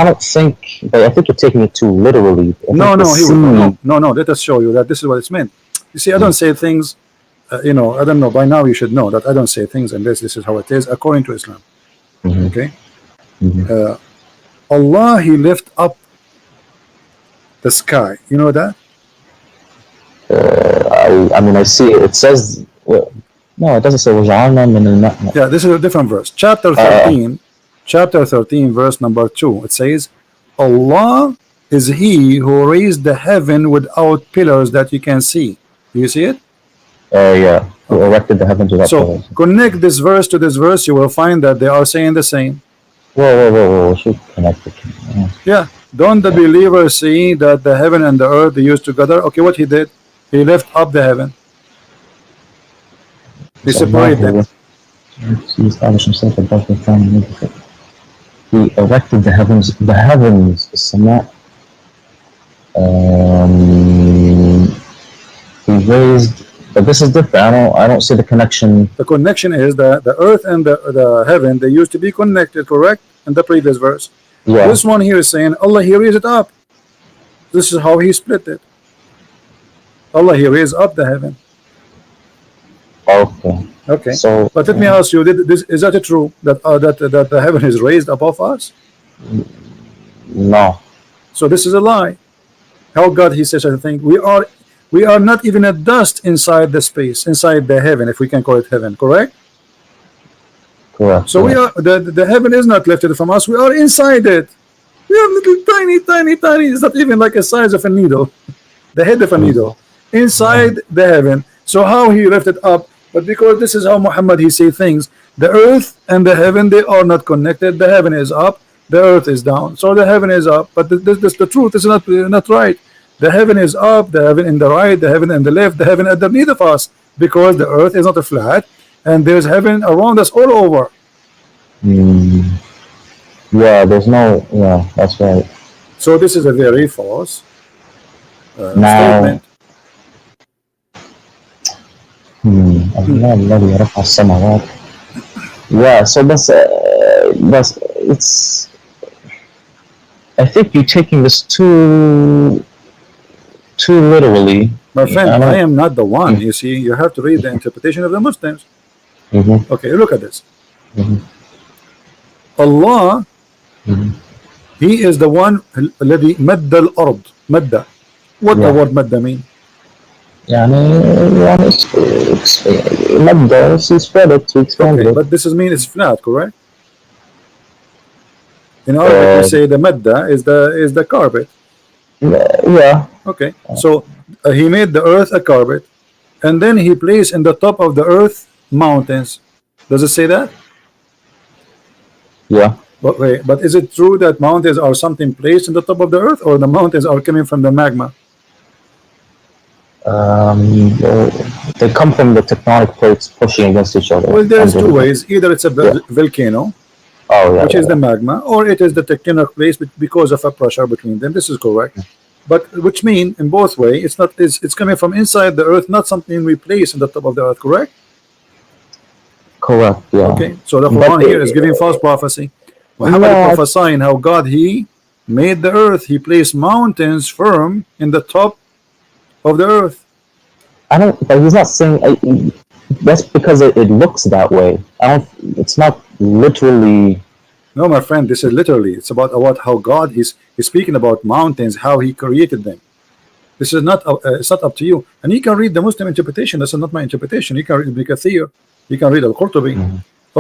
don't think. I think you're taking it too literally. No, let us show you that this is what it's meant. You see, I don't say things. I don't know. By now, you should know that I don't say things unless this is how it is according to Islam. Okay. Allah, He lift up the sky. You know that? I mean, I see it. It says. Well, no, it doesn't say وَجَعَلْنَا. Yeah, this is a different verse. Chapter 13, verse number 2. It says, Allah is He who raised the heaven without pillars that you can see. Do you see it? Yeah. Who erected the heavens without pillars. So connect this verse to this verse, you will find that they are saying the same. Whoa. Should connect it. Yeah. Don't the believers see that the heaven and the earth, they used together? Okay, what He did? He lifted up the heaven. He separated them. He established Himself above the throne. He erected the heavens. The heavens, Sama. He raised But this is different. I don't see the connection. The connection is that the earth and the heaven, they used to be connected, correct? In the previous verse. Yeah. This one here is saying Allah he raised it up. This is how he split it. Allah he raised up the heaven. Okay. Okay. So, But let me ask you, is that true that that the heaven is raised above us? no. So this is a lie. How God he says such a thing? We are not even a dust inside the space, inside the heaven, if we can call it heaven, correct? Correct. So we are the heaven is not lifted from us, we are inside it. We are little tiny. It's not even like the size of a needle, the head of a needle, inside the heaven. So how he lifted up? But because this is how Muhammad he say things, the earth and the heaven, they are not connected. The heaven is up, the earth is down. So the heaven is up, but this the truth is not right. The heaven is up, the heaven in the right, the heaven in the left, the heaven underneath of us, because the earth is not a flat, and there's heaven around us all over. Yeah, there's no. Yeah, that's right. So this is a very false Now, statement. الله الذي رفع السماوات. Yeah, so that's it's. I think you're taking this too literally. My friend, I don't- am not the one. You see, you have to read the interpretation of the Muslims. Mhm. Okay, look at this. Mhm. Allah, Mhm. He is the one الذي مد الأرض. مد. What the Yeah. word مد mean? يعني مادة she spread it to expand Okay, it. but this is mean it's flat, correct? In Arabic, we say the madda is the carpet. Yeah. Okay, so He made the earth a carpet, and then He placed in the top of the earth mountains. Does it say that? Yeah. But is it true that mountains are something placed in the top of the earth, or the mountains are coming from the magma? Well, they come from the tectonic plates pushing against each other. Well, there's under two the- ways. Either it's a Yeah. volcano, Oh, yeah. which yeah, is the magma, or it is the tectonic plates because of a pressure between them. This is correct. But which mean in both way, it's not it's coming from inside the earth, not something we place in the top of the earth, correct? Correct. Yeah. Okay, so the But Quran here is giving false prophecy. Muhammad No, prophesying how God he made the earth, he placed mountains firm in the top of the earth. I don't. But he's not saying. That's because it looks that way. I don't. It's not literally. No, my friend, this is literally it's about how God he's speaking about mountains, how he created them. This is not it's not up to you. And you can read the Muslim interpretation. This is not my interpretation. You can read Ibn Kathir, you can read Al-Qurtubi.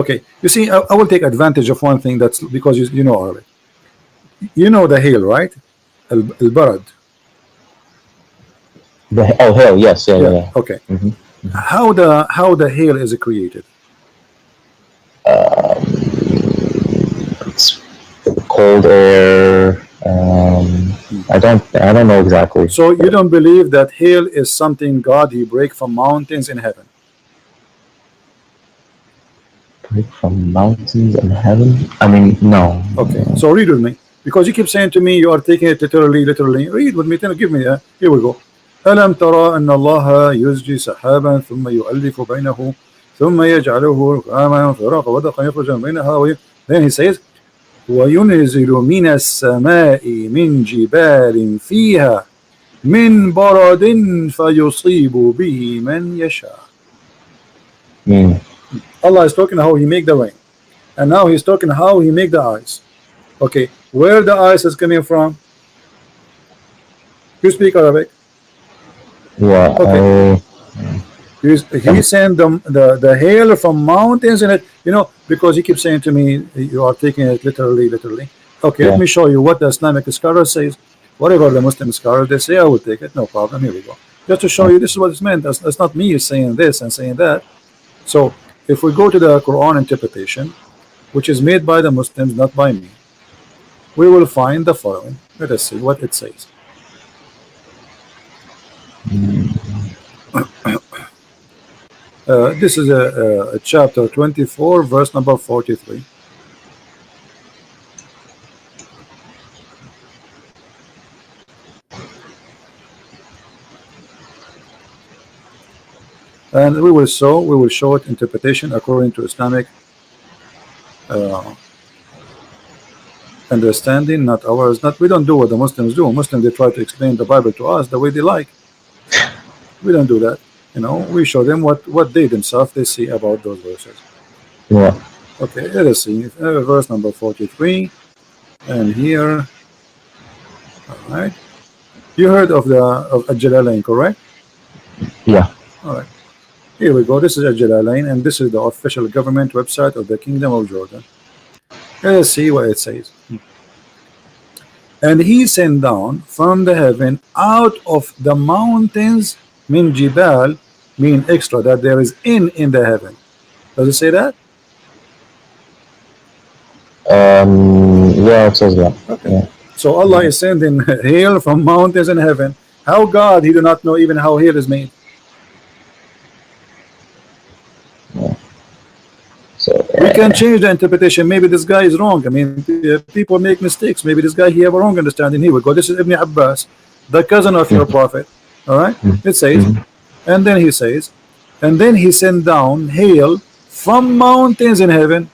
Okay, you see, I will take advantage of one thing. That's because you know Arabic. You know the hail, right? Al-Barad. Oh, hell, yes, yeah. Okay. Mhm. How the hail is created? It's cold air. I don't know exactly. So you don't believe that hail is something God he break from mountains in heaven? Break from mountains in heaven? I mean, no. Okay, so read with me, because you keep saying to me you are taking it literally. Read with me. Give me here we go. ألم ترى أن الله يزجي سحابا ثم يؤلف بينه ثم يجعله ركاما فراق ودقا يخرج من بينها. Then he says وينزل من السماء من جبال فيها من برد فيصيب به من يشاء. Allah is talking how he make the rain, and now he's talking how he make the ice. Okay, where the ice is coming from? You speak Arabic? Yeah. Okay. He sent the hail from mountains in it, because he keeps saying to me you are taking it literally. Okay, Yeah. let me show you what the Islamic scholar says. Whatever the Muslim scholars they say, I will take it, no problem. Here we go. Just to show you this is what it's meant. That's not me saying this and saying that. So if we go to the Quran interpretation, which is made by the Muslims, not by me, we will find the following. Let us see what it says. This is a chapter 24, verse number 43. and we will show it interpretation according to Islamic uh, understanding, not ours. Not we don't do what the Muslims do. Muslims, they try to explain the Bible to us the way they like. We don't do that. You know, we show them what they themselves they see about those verses. Yeah. Okay, let us see. Verse number 43, and here, all right. You heard of the Al-Jalalain, correct? Yeah. All right. Here we go. This is Al-Jalalain, and this is the official government website of the Kingdom of Jordan. Let us see what it says. And he sent down from the heaven out of the mountains min jibal, mean extra, that there is in the heaven. Does it say that? Yeah, it says that. Okay. Yeah. So Allah is sending hail from mountains in heaven. How God, he do not know even how hail is made. Yeah. So We can change the interpretation. Maybe this guy is wrong. I mean, people make mistakes. Maybe this guy, he have a wrong understanding. Here we go. This is Ibn Abbas, the cousin of your prophet. All right. It says, and then he says, and then he sent down hail from mountains in heaven.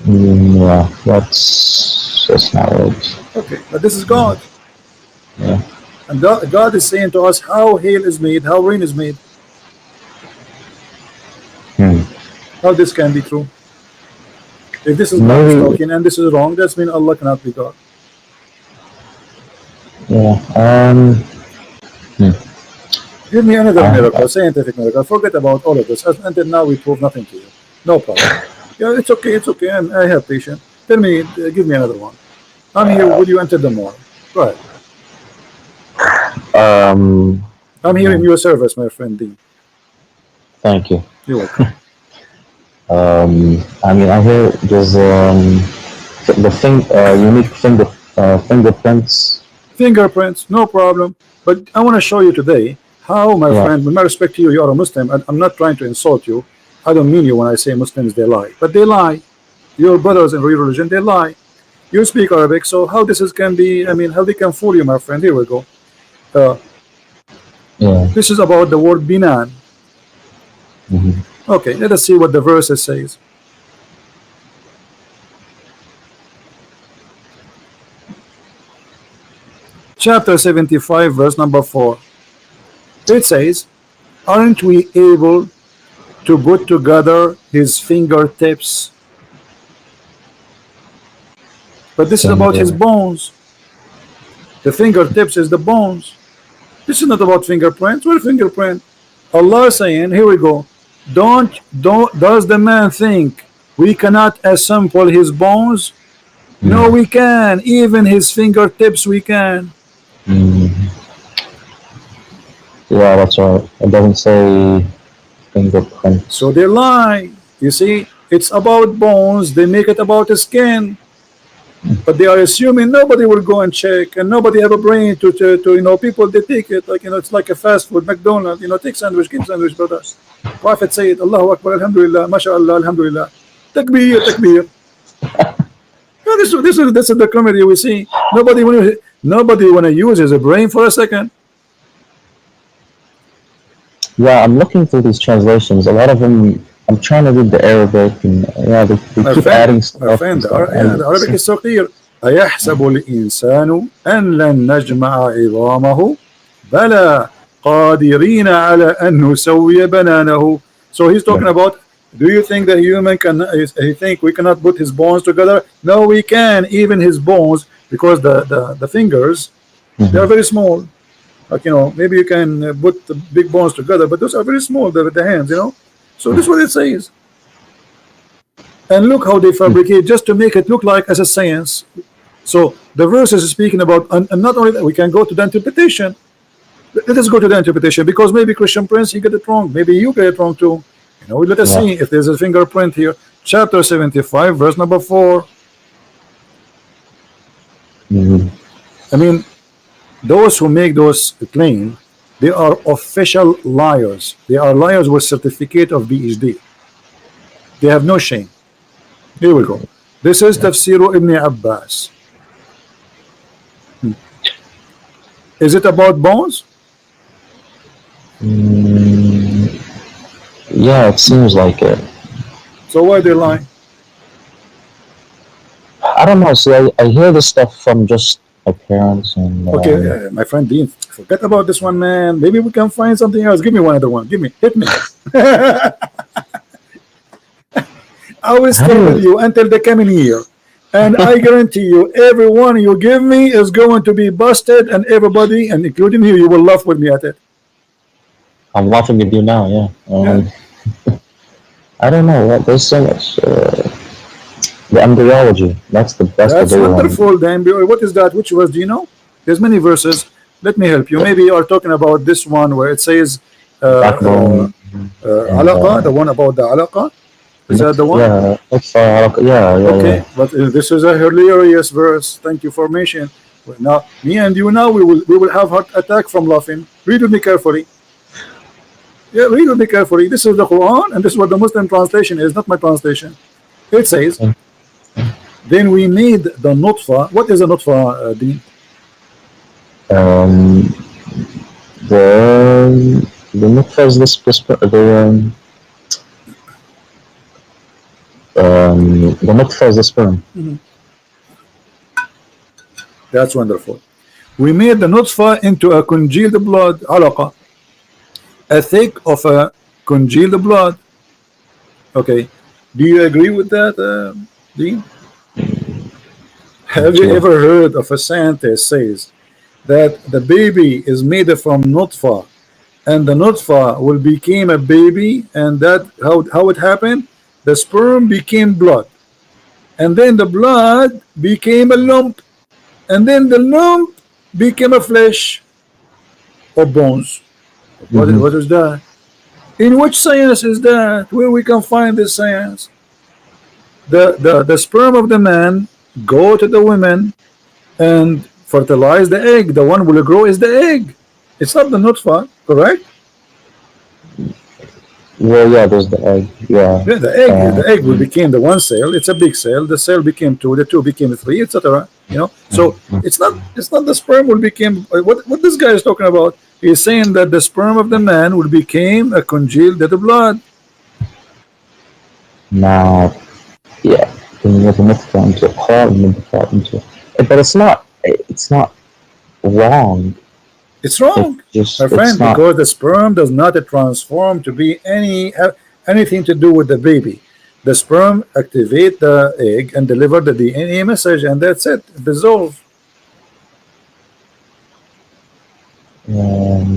yeah, that's not right. Okay, but this is God. Yeah. And God is saying to us how hail is made, how rain is made. How this can be true? If this is God talking and this is wrong, that means Allah cannot be God. Yeah. Give me another miracle, scientific miracle. Forget about all of this. Until now, we prove nothing to you. No problem. Yeah, it's okay. It's okay. I have patience. Tell me, give me another one. I'm here. Will you enter the morning? Go ahead. I'm here in your service, my friend Dean. Thank you. You're welcome. I mean, I hear there's the unique fingerprints. Fingerprints, no problem. But I want to show you today how, my friend, with my respect to you, you are a Muslim. I'm not trying to insult you. I don't mean you when I say Muslims, they lie. But they lie. Your brothers in real religion, they lie. You speak Arabic, so how this can be, I mean, how they can fool you, my friend. Here we go. This is about the word binan. Okay, let us see what the verse says. Chapter 75, verse number 4. It says, aren't we able to put together his fingertips? But this is about his bones. The fingertips is the bones. This is not about fingerprints. What fingerprint? Allah is saying, here we go. Does the man think we cannot assemble his bones? No, we can. Even his fingertips we can. Yeah, that's right. It doesn't say fingerprints. So they lie. You see, it's about bones. They make it about the skin. But they are assuming nobody will go and check, and nobody have a brain to you know, people, they take it like, you know, it's like a fast food, McDonald's, you know, take sandwich, give sandwich, brother. Prophet said, Allahu Akbar, Alhamdulillah, MashaAllah, Alhamdulillah. Takbir, takbir. Yeah, this is the comedy we see. Nobody wanna use his brain for a second. Yeah, I'm looking through these translations. A lot of them, I'm trying to read the Arabic, and yeah, they keep adding stuff. My friend, the Arabic is so clear. أيحسب الإنسان أن لن نجمع عظامه بلى قادرين على أن نسوي بنانه. So he's talking about, do you think that human can, he think we cannot put his bones together? No, we can, even his bones, because the fingers, they are very small. Like, you know, maybe you can put the big bones together, but those are very small, the hands, you know. So this is what it says. And look how they fabricate just to make it look like as a science. So the verse is speaking about, and not only that, we can go to the interpretation. Let us go to the interpretation, because maybe Christian Prince, he get it wrong. Maybe you get it wrong too. You know, let us see if there's a fingerprint here. Chapter 75, verse number 4. I mean, those who make those claims, they are official liars. They are liars with certificate of PhD. They have no shame. Here we go. This is Tafsir Ibn Abbas. Is it about bones? Mm, yeah, it seems like it. So why they lie? I don't know. See, I hear this stuff from just my parents, and Okay, my friend Dean, forget about this one, man. Maybe we can find something else. Give me one other one. Give me, hit me. I will how stay with do you until the coming year. And I guarantee you, every one you give me is going to be busted, and everybody, and including you will laugh with me at it. I'm watching with you now? Yeah. Yeah, I don't know. There's so much. The embryology. That's the that's big one. wonderful. Then, what is that? Which verse do you know? There's many verses. Let me help you. Maybe you are talking about this one where it says, Backbone and alaqa, the one about the alaqa. Is that the one? yeah, yeah. Okay, but this is a hilarious verse. Thank you for mentioning. Well, now, me and you now we will have heart attack from laughing. Read with me carefully. Yeah, read with me carefully. This is the Quran, and this is what the Muslim translation is, not my translation. It says, "Then we made the nutfa." What is a nutfa, Dean? Um, the nutfa is the nutfa is the sperm. That's wonderful. We made the nutfa into a congealed blood, alaqa, a thick of a congealed blood. Okay, do you agree with that, Dean? Have you Sure. ever heard of a scientist says that the baby is made from nutfa, and the nutfa will become a baby, and that how it happened? The sperm became blood, and then the blood became a lump, and then the lump became a flesh or bones. Hmm. What is that? In which science is that? Where we can find this science? The sperm of the man go to the women and fertilize the egg. The one will grow is the egg. It's not the nutfa, correct? Well, yeah, there's the egg. Yeah. Yeah, the egg will become the one cell. It's a big cell. The cell became two. The two became three, etc. You know, so it's not the sperm will become what this guy is talking about. He's saying that the sperm of the man will become a congealed blood. Now, yeah, then you have the nutfa into a pot and then the pot into. But it's not. It's not wrong. It's It's wrong, my just. It's friend, not. because the sperm does not transform to be anything to do with the baby. The sperm activate the egg and deliver the DNA message, and that's it. Dissolve.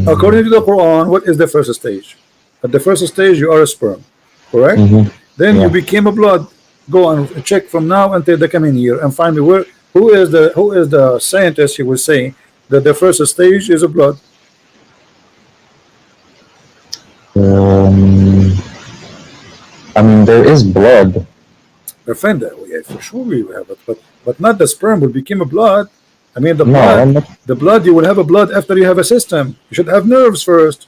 According to the Quran, what is the first stage? At the first stage, you are a sperm, correct? Mm-hmm. Then you Yeah. became a blood. Go and check from now until the coming year and find me where who is the scientist who will say that the first stage is a blood. Um, I mean, there is blood. Friend, yeah, for sure we will have it, but not the sperm will become a blood. I mean No, I'm not. the blood you will have a blood after you have a system. You should have nerves first,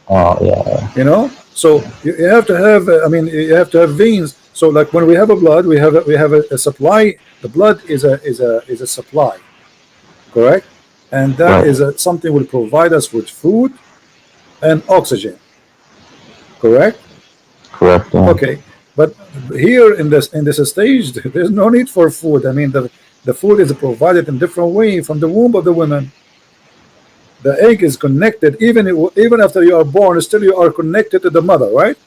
Oh, yeah. you know. So you have to have. I mean, you have to have veins. So like when we have a blood, we have a supply. The blood is a supply, correct? And that Right. is something will provide us with food and oxygen, correct? Correct. Yeah. Okay, but here in this stage, there's no need for food. I mean, the food is provided in different way from the womb of the women. The egg is connected, even after you are born, still you are connected to the mother, right?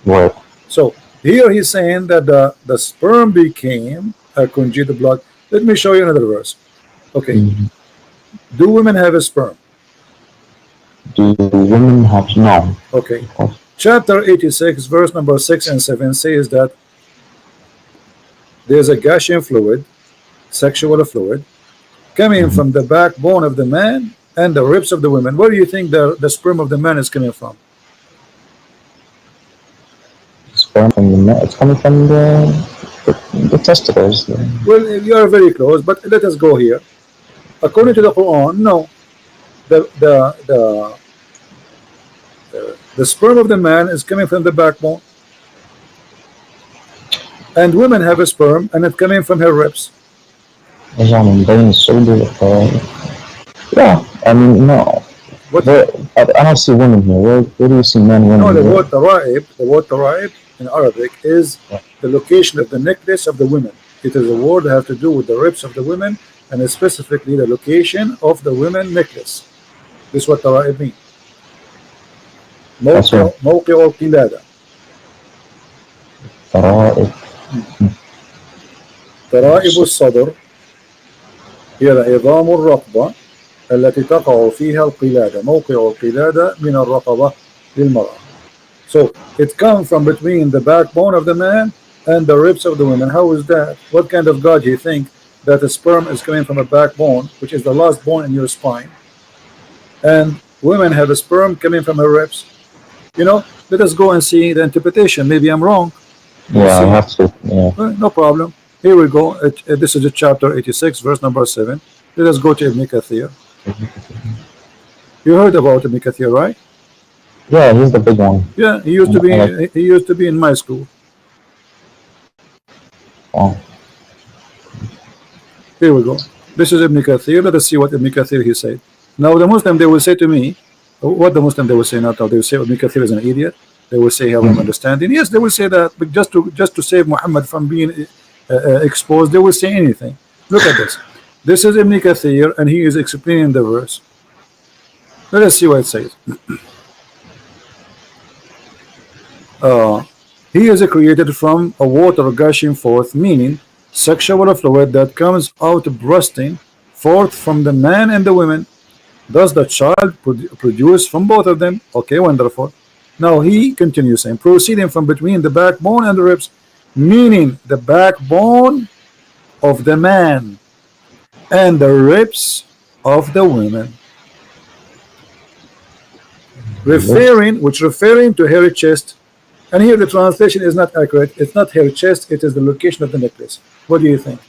Right. So here he's saying that the sperm became a congealed blood. Let me show you another verse. Okay, Mhm. do women have a sperm? Do women have no? Okay, Of course. chapter 86, verse number 6 and 7 says that there's a gushing fluid, sexual fluid, coming Mhm. from the backbone of the man and the ribs of the women. Where do you think the sperm of the man is coming from? Sperm from the it's coming from the testicles. Well, you are very close, but let us go here. According to the Quran, no. The the the the sperm of the man is coming from the backbone, and women have a sperm, and it's coming from her ribs. Is on brain is so beautiful. Yeah, I mean no. What? I don't see women here. Where do you see men, No, women? the word taraib in Arabic is the location of the necklace of the women. It is a word that has to do with the ribs of the women, and specifically the location of the women necklace. This is what taraib means. That's right. موقع القلادة. فرائض. ترائب الصدر هي العظام الرقبة التي تقع فيها القلادة. موقع القلادة من الرقبة للمرأة. So it comes from between the backbone of the man and the ribs of the woman. How is that? What kind of God do you think that the sperm is coming from a backbone, which is the last bone in your spine, and women have a sperm coming from her ribs? You know, let us go and see the interpretation. Maybe I'm wrong. Yeah, I have to. Yeah. No problem. Here we go. This is chapter 86, verse number 7. Let us go to Ibn Kathir. You heard about Ibn Kathir, right? Yeah, he's the big one. Yeah, he used to be in my school. Oh. Here we go. This is Ibn Kathir. Let us see what Ibn Kathir he said. Now the Muslim, they will say to me, what the Muslim they will say not now. They will say Ibn Kathir is an idiot. They will say he have an understanding. Yes, they will say that, but just to save Muhammad from being exposed, they will say anything. Look at this. This is Ibn Kathir, and he is explaining the verse. Let us see what it says. He is created from a water gushing forth, meaning sexual fluid that comes out bursting forth from the man and the women. Thus the child produce from both of them. Okay, wonderful. Now he continues saying, proceeding from between the backbone and the ribs, meaning the backbone of the man and the ribs of the women. Referring to hairy chest. And here the translation is not accurate. It's not hairy chest, it is the location of the necklace. What do you think?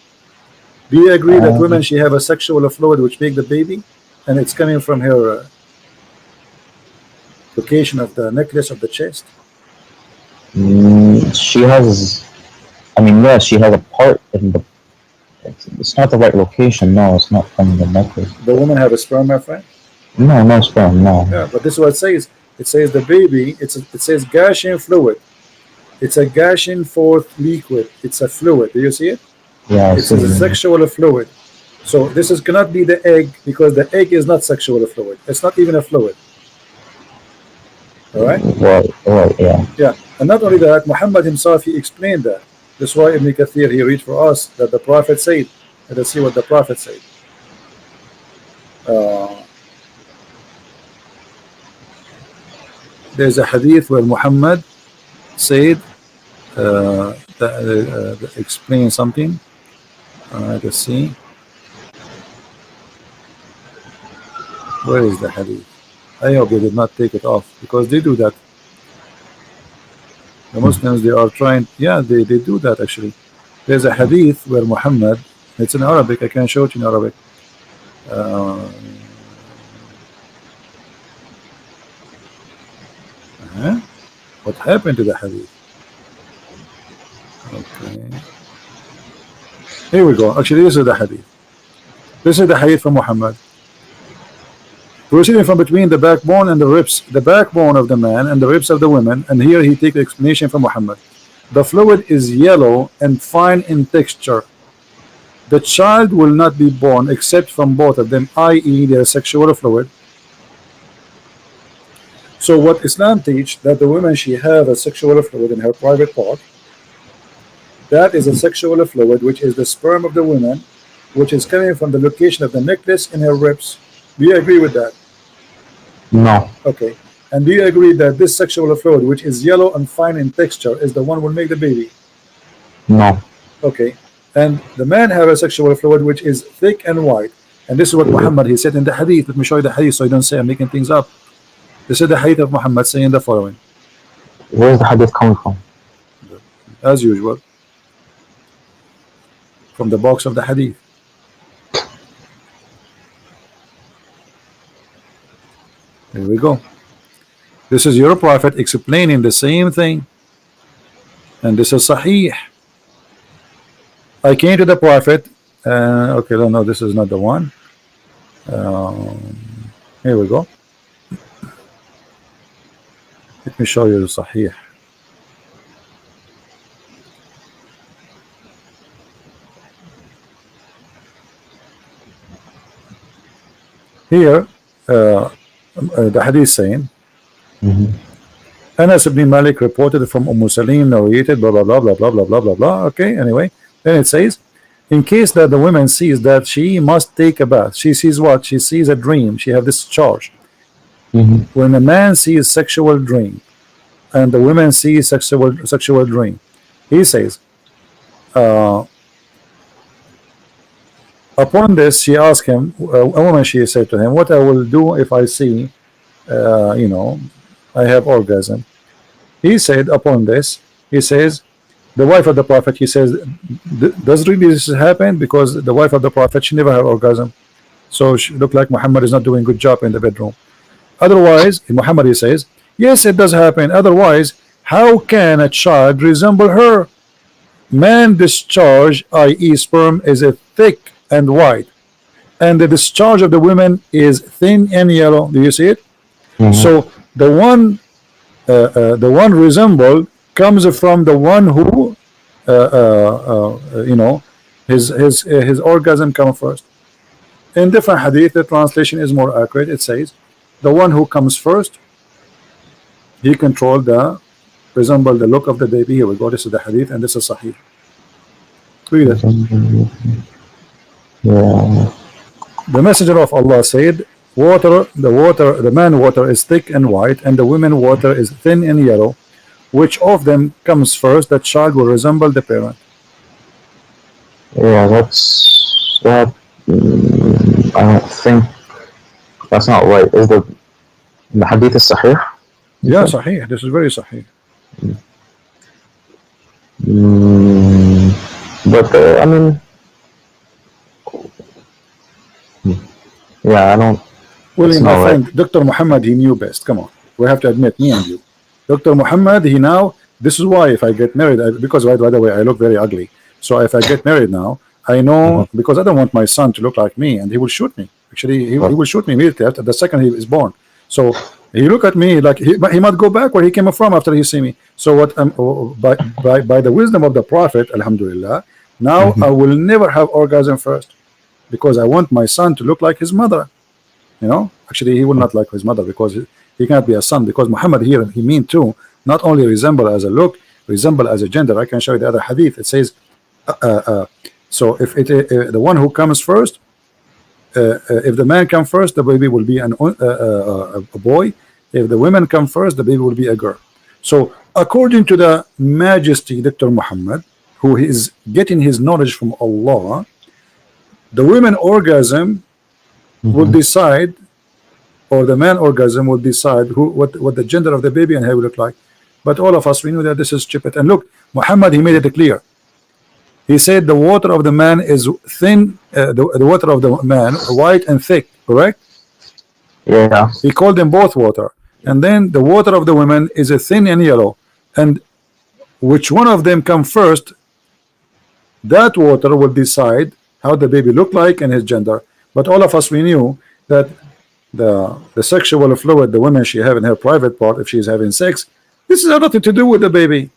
Do you agree that women, she have a sexual fluid which make the baby, and it's coming from her location of the necklace of the chest? She has, I mean, yeah, she has a part in the, it's not the right location. No, it's not from the necklace. The woman have a sperm, my friend? No, no sperm, no. Yeah, but this is what it says. It says the baby, it says gushing fluid. It's a gushing forth liquid. It's a fluid. Do you see it? Yeah, it's a sexual fluid. So this cannot be the egg, because the egg is not sexual fluid. It's not even a fluid. All right? Right, yeah. Yeah, and not only that, Muhammad himself, he explained that. That's why Ibn Kathir, he read for us that the Prophet said. Let us see what the Prophet said. There's a hadith where Muhammad said, explain something. Let's see. Where is the hadith? I hope they did not take it off, because they do that. The Muslims, they are trying, yeah, they do that actually. There's a hadith where Muhammad, it's in Arabic, I can show it in Arabic. What happened to the hadith? Okay. Here we go. Actually, this is the hadith. This is the hadith from Muhammad. Proceeding from between the backbone and the ribs, the backbone of the man and the ribs of the women, and here he takes the explanation from Muhammad. The fluid is yellow and fine in texture. The child will not be born except from both of them, i.e. their sexual fluid. So what Islam teach, that the woman, she have a sexual fluid in her private part. That is a sexual fluid, which is the sperm of the woman, which is coming from the location of the necklace in her ribs. Do you agree with that? No. Okay. And do you agree that this sexual fluid, which is yellow and fine in texture, is the one who will make the baby? No. Okay. And the man have a sexual fluid which is thick and white. And this is what Muhammad, he said in the hadith. Let me show you the hadith so you don't say I'm making things up. This is the hadith of Muhammad saying the following. Where is the hadith coming from? As usual, from the box of the hadith. Here we go. This is your prophet explaining the same thing, and this is Sahih. I came to the prophet. Okay, no, this is not the one. Here we go. Let me show you the Sahih. Here, the hadith saying, Anas ibn Malik reported from Salim, narrated, blah, blah, blah, blah, blah, blah, blah, blah, blah. Okay, anyway. Then it says, in case that the woman sees that she must take a bath, she sees what? She sees a dream. She have this charge. When a man sees sexual dream, and the woman sees sexual dream, he says, upon this, she asked him, a woman, she said to him, what I will do if I see, you know, I have orgasm. He said, upon this, he says, the wife of the Prophet, he says, does really this happen? Because the wife of the Prophet, she never had orgasm. So she looked like Muhammad is not doing a good job in the bedroom. Otherwise, Muhammad, he says, yes, it does happen. Otherwise, how can a child resemble her? Man discharge, i.e. sperm, is a thick and white, and the discharge of the women is thin and yellow. Do you see it? So the one resembled comes from the one who you know, his orgasm comes first. In different hadith, the translation is more accurate. It says the one who comes first, he controlled the resemble the look of the baby. Here we go. This is the hadith, and this is Sahih. Read it. Yeah. The Messenger of Allah said, the man water is thick and white, and the women water is thin and yellow. Which of them comes first? That child will resemble the parent. Yeah, that's that. I don't think that's not right. Is the hadith is sahih? Yeah, sahih. This is very sahih. But I mean, yeah, I don't. Well, my friend, right. Dr. Muhammad, he knew best. Come on, we have to admit, me and you. Dr. Muhammad, he now. This is why if I get married, because by the way, I look very ugly. So if I get married now, I know because I don't want my son to look like me, and he will shoot me. Actually, he will shoot me immediately after the second he is born. So he look at me like he might go back where he came from after he see me. So what? By the wisdom of the Prophet, Alhamdulillah, now I will never have orgasm first, because I want my son to look like his mother. You know, actually, he will not like his mother because he cannot be a son. Because Muhammad here, he mean too, not only resemble as a look, resemble as a gender. I can show you the other hadith. It says, so if the one who comes first, if the man come first, the baby will be a boy. If the women come first, the baby will be a girl. So according to the Majesty, Dr. Muhammad, who is getting his knowledge from Allah, the women orgasm will decide, or the man orgasm will decide what the gender of the baby and how it will look like. But all of us, we know that this is stupid. And look, Muhammad, he made it clear. He said the water of the man is thin, the water of the man white and thick, correct? Yeah. He called them both water. And then the water of the women is a thin and yellow. And which one of them come first, that water will decide how the baby look like and his gender. But all of us, we knew that the sexual fluid the woman she have in her private part, if she's having sex, this has nothing to do with the baby.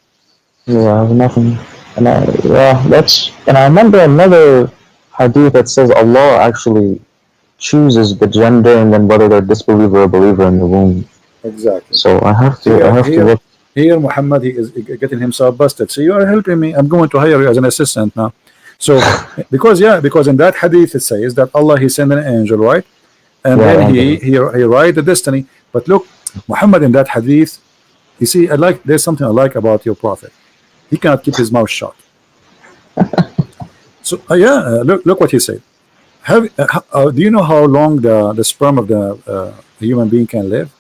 Yeah, nothing. And I remember another hadith that says Allah actually chooses the gender and then whether they're disbeliever or believer in the womb. Exactly. So I have to look. Here Muhammad, he is getting himself busted. So you are helping me. I'm going to hire you as an assistant now. So because in that hadith it says that Allah, he sent an angel, right? And then he write the destiny. But look, Muhammad, in that hadith, you see, there's something I like about your prophet. He cannot keep his mouth shut. So look what he said. Do you know how long the sperm of the human being can live?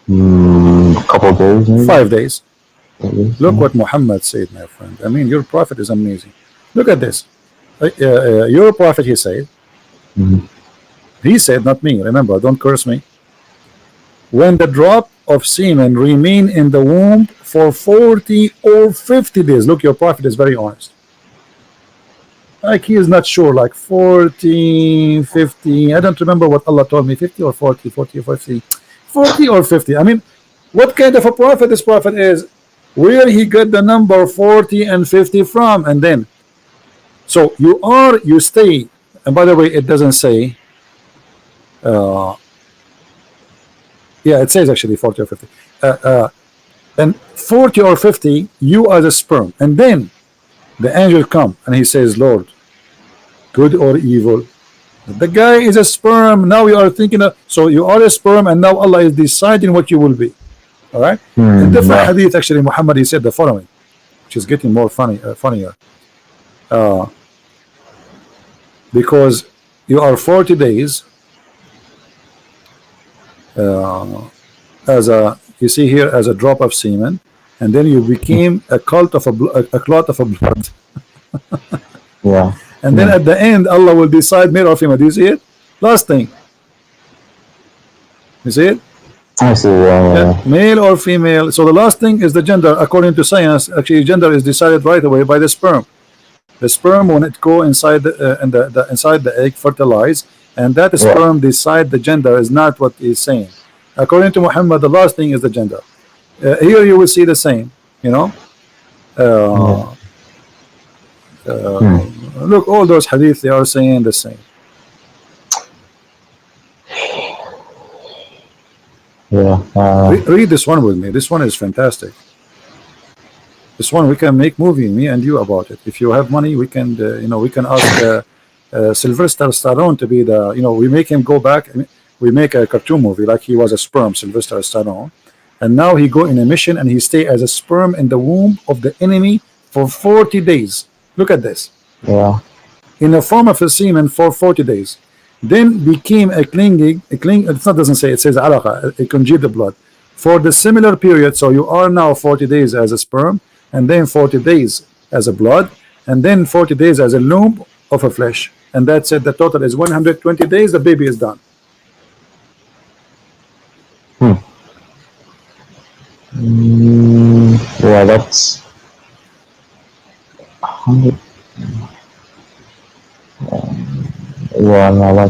A couple of days, maybe? 5 days. Look what Muhammad said, my friend. I mean, your prophet is amazing. Look at this. Your prophet, he said. He said, not me. Remember, don't curse me. When the drop of semen remain in the womb for 40 or 50 days. Look, your prophet is very honest. Like he is not sure, like 40, 50. I don't remember what Allah told me, 50 or 40, 40 or 50. 40 or 50. I mean, What kind of a prophet this prophet is? Where he got the number 40 and 50 from? And then, so you stay. And by the way, it doesn't say. Yeah, it says actually 40 or 50. And 40 or 50, you are the sperm. And then the angel come and he says, Lord, good or evil? The guy is a sperm. Now you are thinking of, so you are a sperm, and now Allah is deciding what you will be. All right. In different Yeah. hadith, actually, Muhammad, he said the following, which is getting more funnier. Because you are 40 days as a, you see here, as a drop of semen, and then you became a clot of a blood. Yeah. And then at the end, Allah will decide male or female. Do you see it? Last thing. You see it? I see. Yeah, male or female. So the last thing is the gender. According to science, actually, gender is decided right away by the sperm. The sperm, when it go inside inside the egg, fertilize, and that sperm decide the gender is not what he's saying. According to Muhammad, the last thing is the gender. Here you will see the same. You know. Look, all those hadith, they are saying the same. Yeah. Read this one with me. This one is fantastic. This one we can make movie, me and you, about it. If you have money, we can, you know, we can ask Sylvester Stallone to be the, you know, we make him go back. We make a cartoon movie like he was a sperm, Sylvester Stallone, and now he go in a mission and he stay as a sperm in the womb of the enemy for 40 days. Look at this. Yeah. In the form of a semen for 40 days. Then became a clinging, it's not, doesn't say, it says alaqa, a congealed blood. For the similar period, so you are now 40 days as a sperm, and then 40 days as a blood, and then 40 days as a loom of a flesh. And that's it, the total is 120 days, the baby is done. Yeah, that's 100. Yeah, no,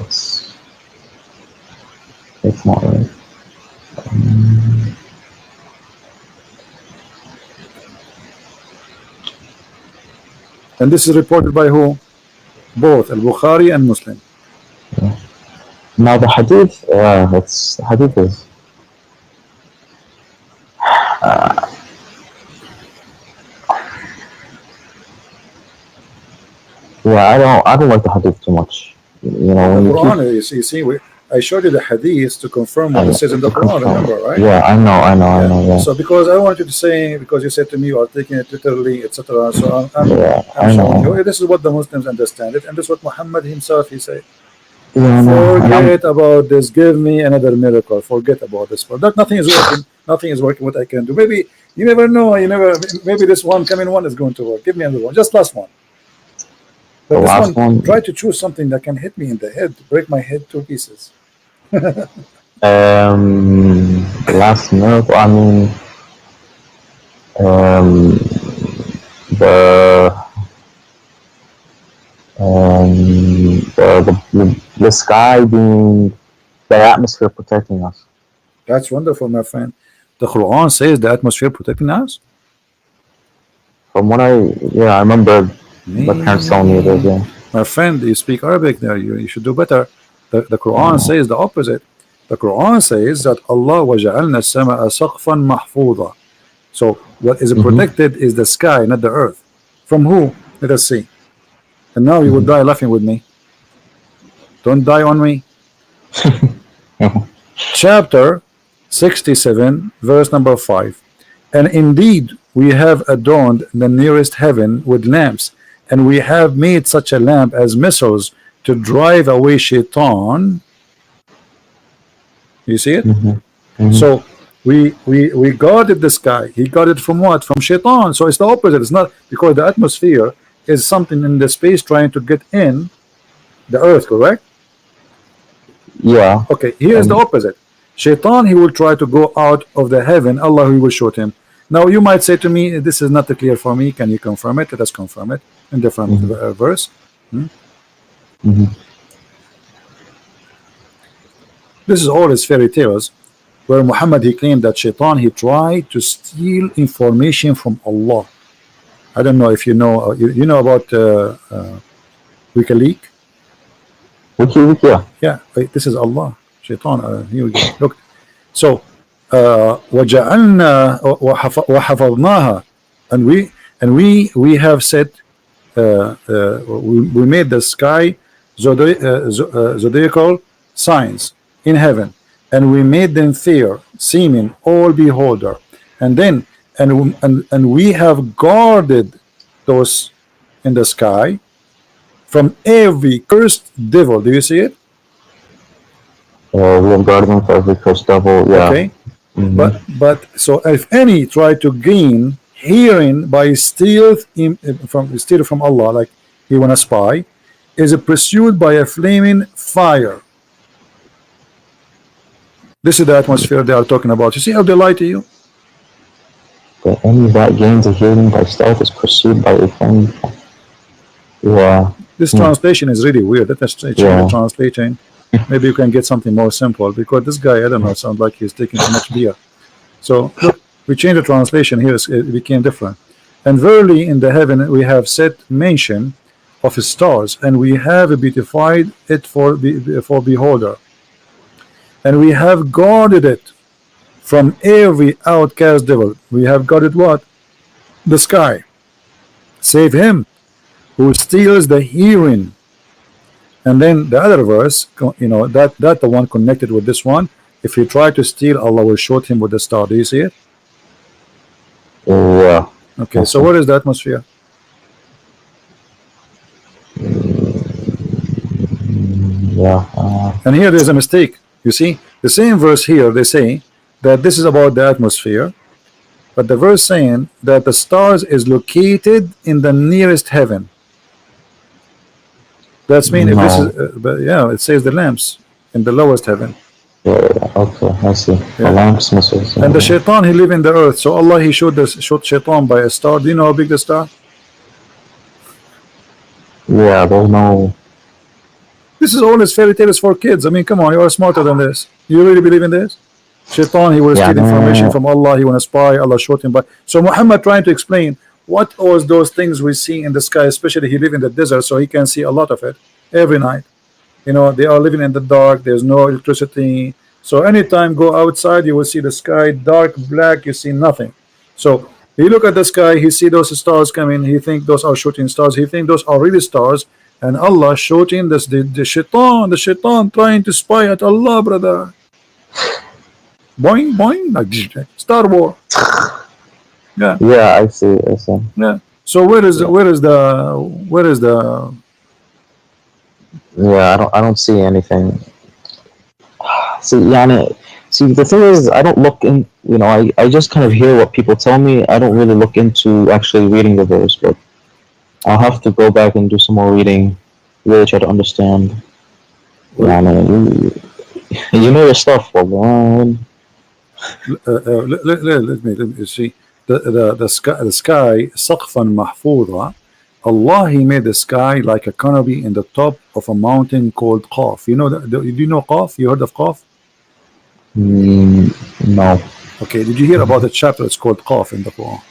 it's not right. And this is reported by who? Both Al-Bukhari and Muslim. Yeah. Now the hadith, the hadith is yeah, I don't like the hadith too much. You know, when the Quran, you see, I showed you the hadith to confirm what it says in the Quran, remember, right? Yeah, I know. Yeah. So because I wanted to say, because you said to me you are taking it literally, etc. So I'm showing you, this is what the Muslims understand it, and this is what Muhammad himself, he said. Forget about this. Give me another miracle. Forget about this. That nothing is working. Nothing is working. What I can do. Maybe you never know. Maybe this one coming one is going to work. Give me another one. Just last one. But the this one, try to choose something that can hit me in the head, break my head to pieces. Last miracle. I mean, the sky being the atmosphere protecting us. That's wonderful, my friend. The Quran says the atmosphere protecting us. From what I remember my parents telling me this. Yeah. My friend, you speak Arabic there. You should do better. The Quran says the opposite. The Quran says that Allah وَجَعَلْنَا السَّمَاءَ سَقْفًا مَحْفُوظًا. So what is protected is the sky, not the earth. From who? Let us see. And now you will die laughing with me. Don't die on me. Chapter 67, verse number 5. And indeed we have adorned the nearest heaven with lamps, and we have made such a lamp as missiles to drive away Syaitan. You see it? So we guarded the sky. He guarded from what? From Syaitan. So it's the opposite. It's not, because the atmosphere is something in the space trying to get in the earth, correct? Yeah. Okay, here's the opposite. Syaitan, he will try to go out of the heaven. Allah, he will shoot him. Now you might say to me, this is not clear for me. Can you confirm it? Let us confirm it in different verse. This is all his fairy tales. where Muhammad, he claimed that Shaitan, he tried to steal information from Allah. I don't know if you know, you know about WikiLeaks. Yeah. Yeah, this is Allah. Shaitan. Here we go. Look. So, وجعلنا وحفظناها, and we have set, we made the sky zodiacal signs in heaven, and we made them fair, seeming all beholder, and then and we have guarded those in the sky from every cursed devil. Do you see it? We have guarded them for every cursed devil. Yeah. Okay. But so if any try to gain hearing by stealth from Allah, like he wanna spy, is pursued by a flaming fire. This is the atmosphere they are talking about. You see how they lie to you? That any that gains a hearing by stealth is pursued by a flame. Yeah. This translation is really weird. Let us change the translation. Maybe you can get something more simple, because this guy, I don't know, sounds like he's taking too much beer. So look, we changed the translation here, it became different. And verily in the heaven we have set mention of stars, and we have beautified it for beholder, and we have guarded it from every outcast devil. We have guarded what? The sky, save him who steals the hearing. And then the other verse, you know, that the one connected with this one, if he try to steal, Allah will shoot him with the star. Do you see it? Yeah. Okay, so what is the atmosphere? Yeah. And here there's a mistake. You see, the same verse here, they say that this is about the atmosphere, but the verse saying that the stars is located in the nearest heaven. That's mean if this is, but yeah, it says the lamps in the lowest heaven. Yeah, okay, I see. The lamps, missiles. And the Shaitan, he live in the earth. So Allah, he showed Shaitan by a star. Do you know how big the star? Yeah, there's no. This is all his fairy tales for kids. I mean, come on, you are smarter than this. You really believe in this? Shaitan, he will steal information from Allah. He want to spy. Allah showed him by. So Muhammad trying to explain what was those things we see in the sky, especially he live in the desert, so he can see a lot of it every night. You know, they are living in the dark. There's no electricity. So anytime go outside, you will see the sky dark, black. You see nothing. So he look at the sky. He see those stars coming. He think those are shooting stars. He think those are really stars. And Allah shooting this the shaitan trying to spy at Allah, brother. Boing boing, like Star War. Yeah. Yeah, I see. Yeah. So where is the Yeah, I don't see anything. See, see, the thing is, I don't look in. You know, I just kind of hear what people tell me. I don't really look into actually reading the verse, but I'll have to go back and do some more reading, really try to understand. Yeah, you know your stuff, man. Let me see. The sky سقفا محفوظا. Allah, he made the sky like a canopy in the top of a mountain called Qaf. You know do you know Qaf? You heard of Qaf? No. Okay, did you hear about the chapter? It's called Qaf in the Quran.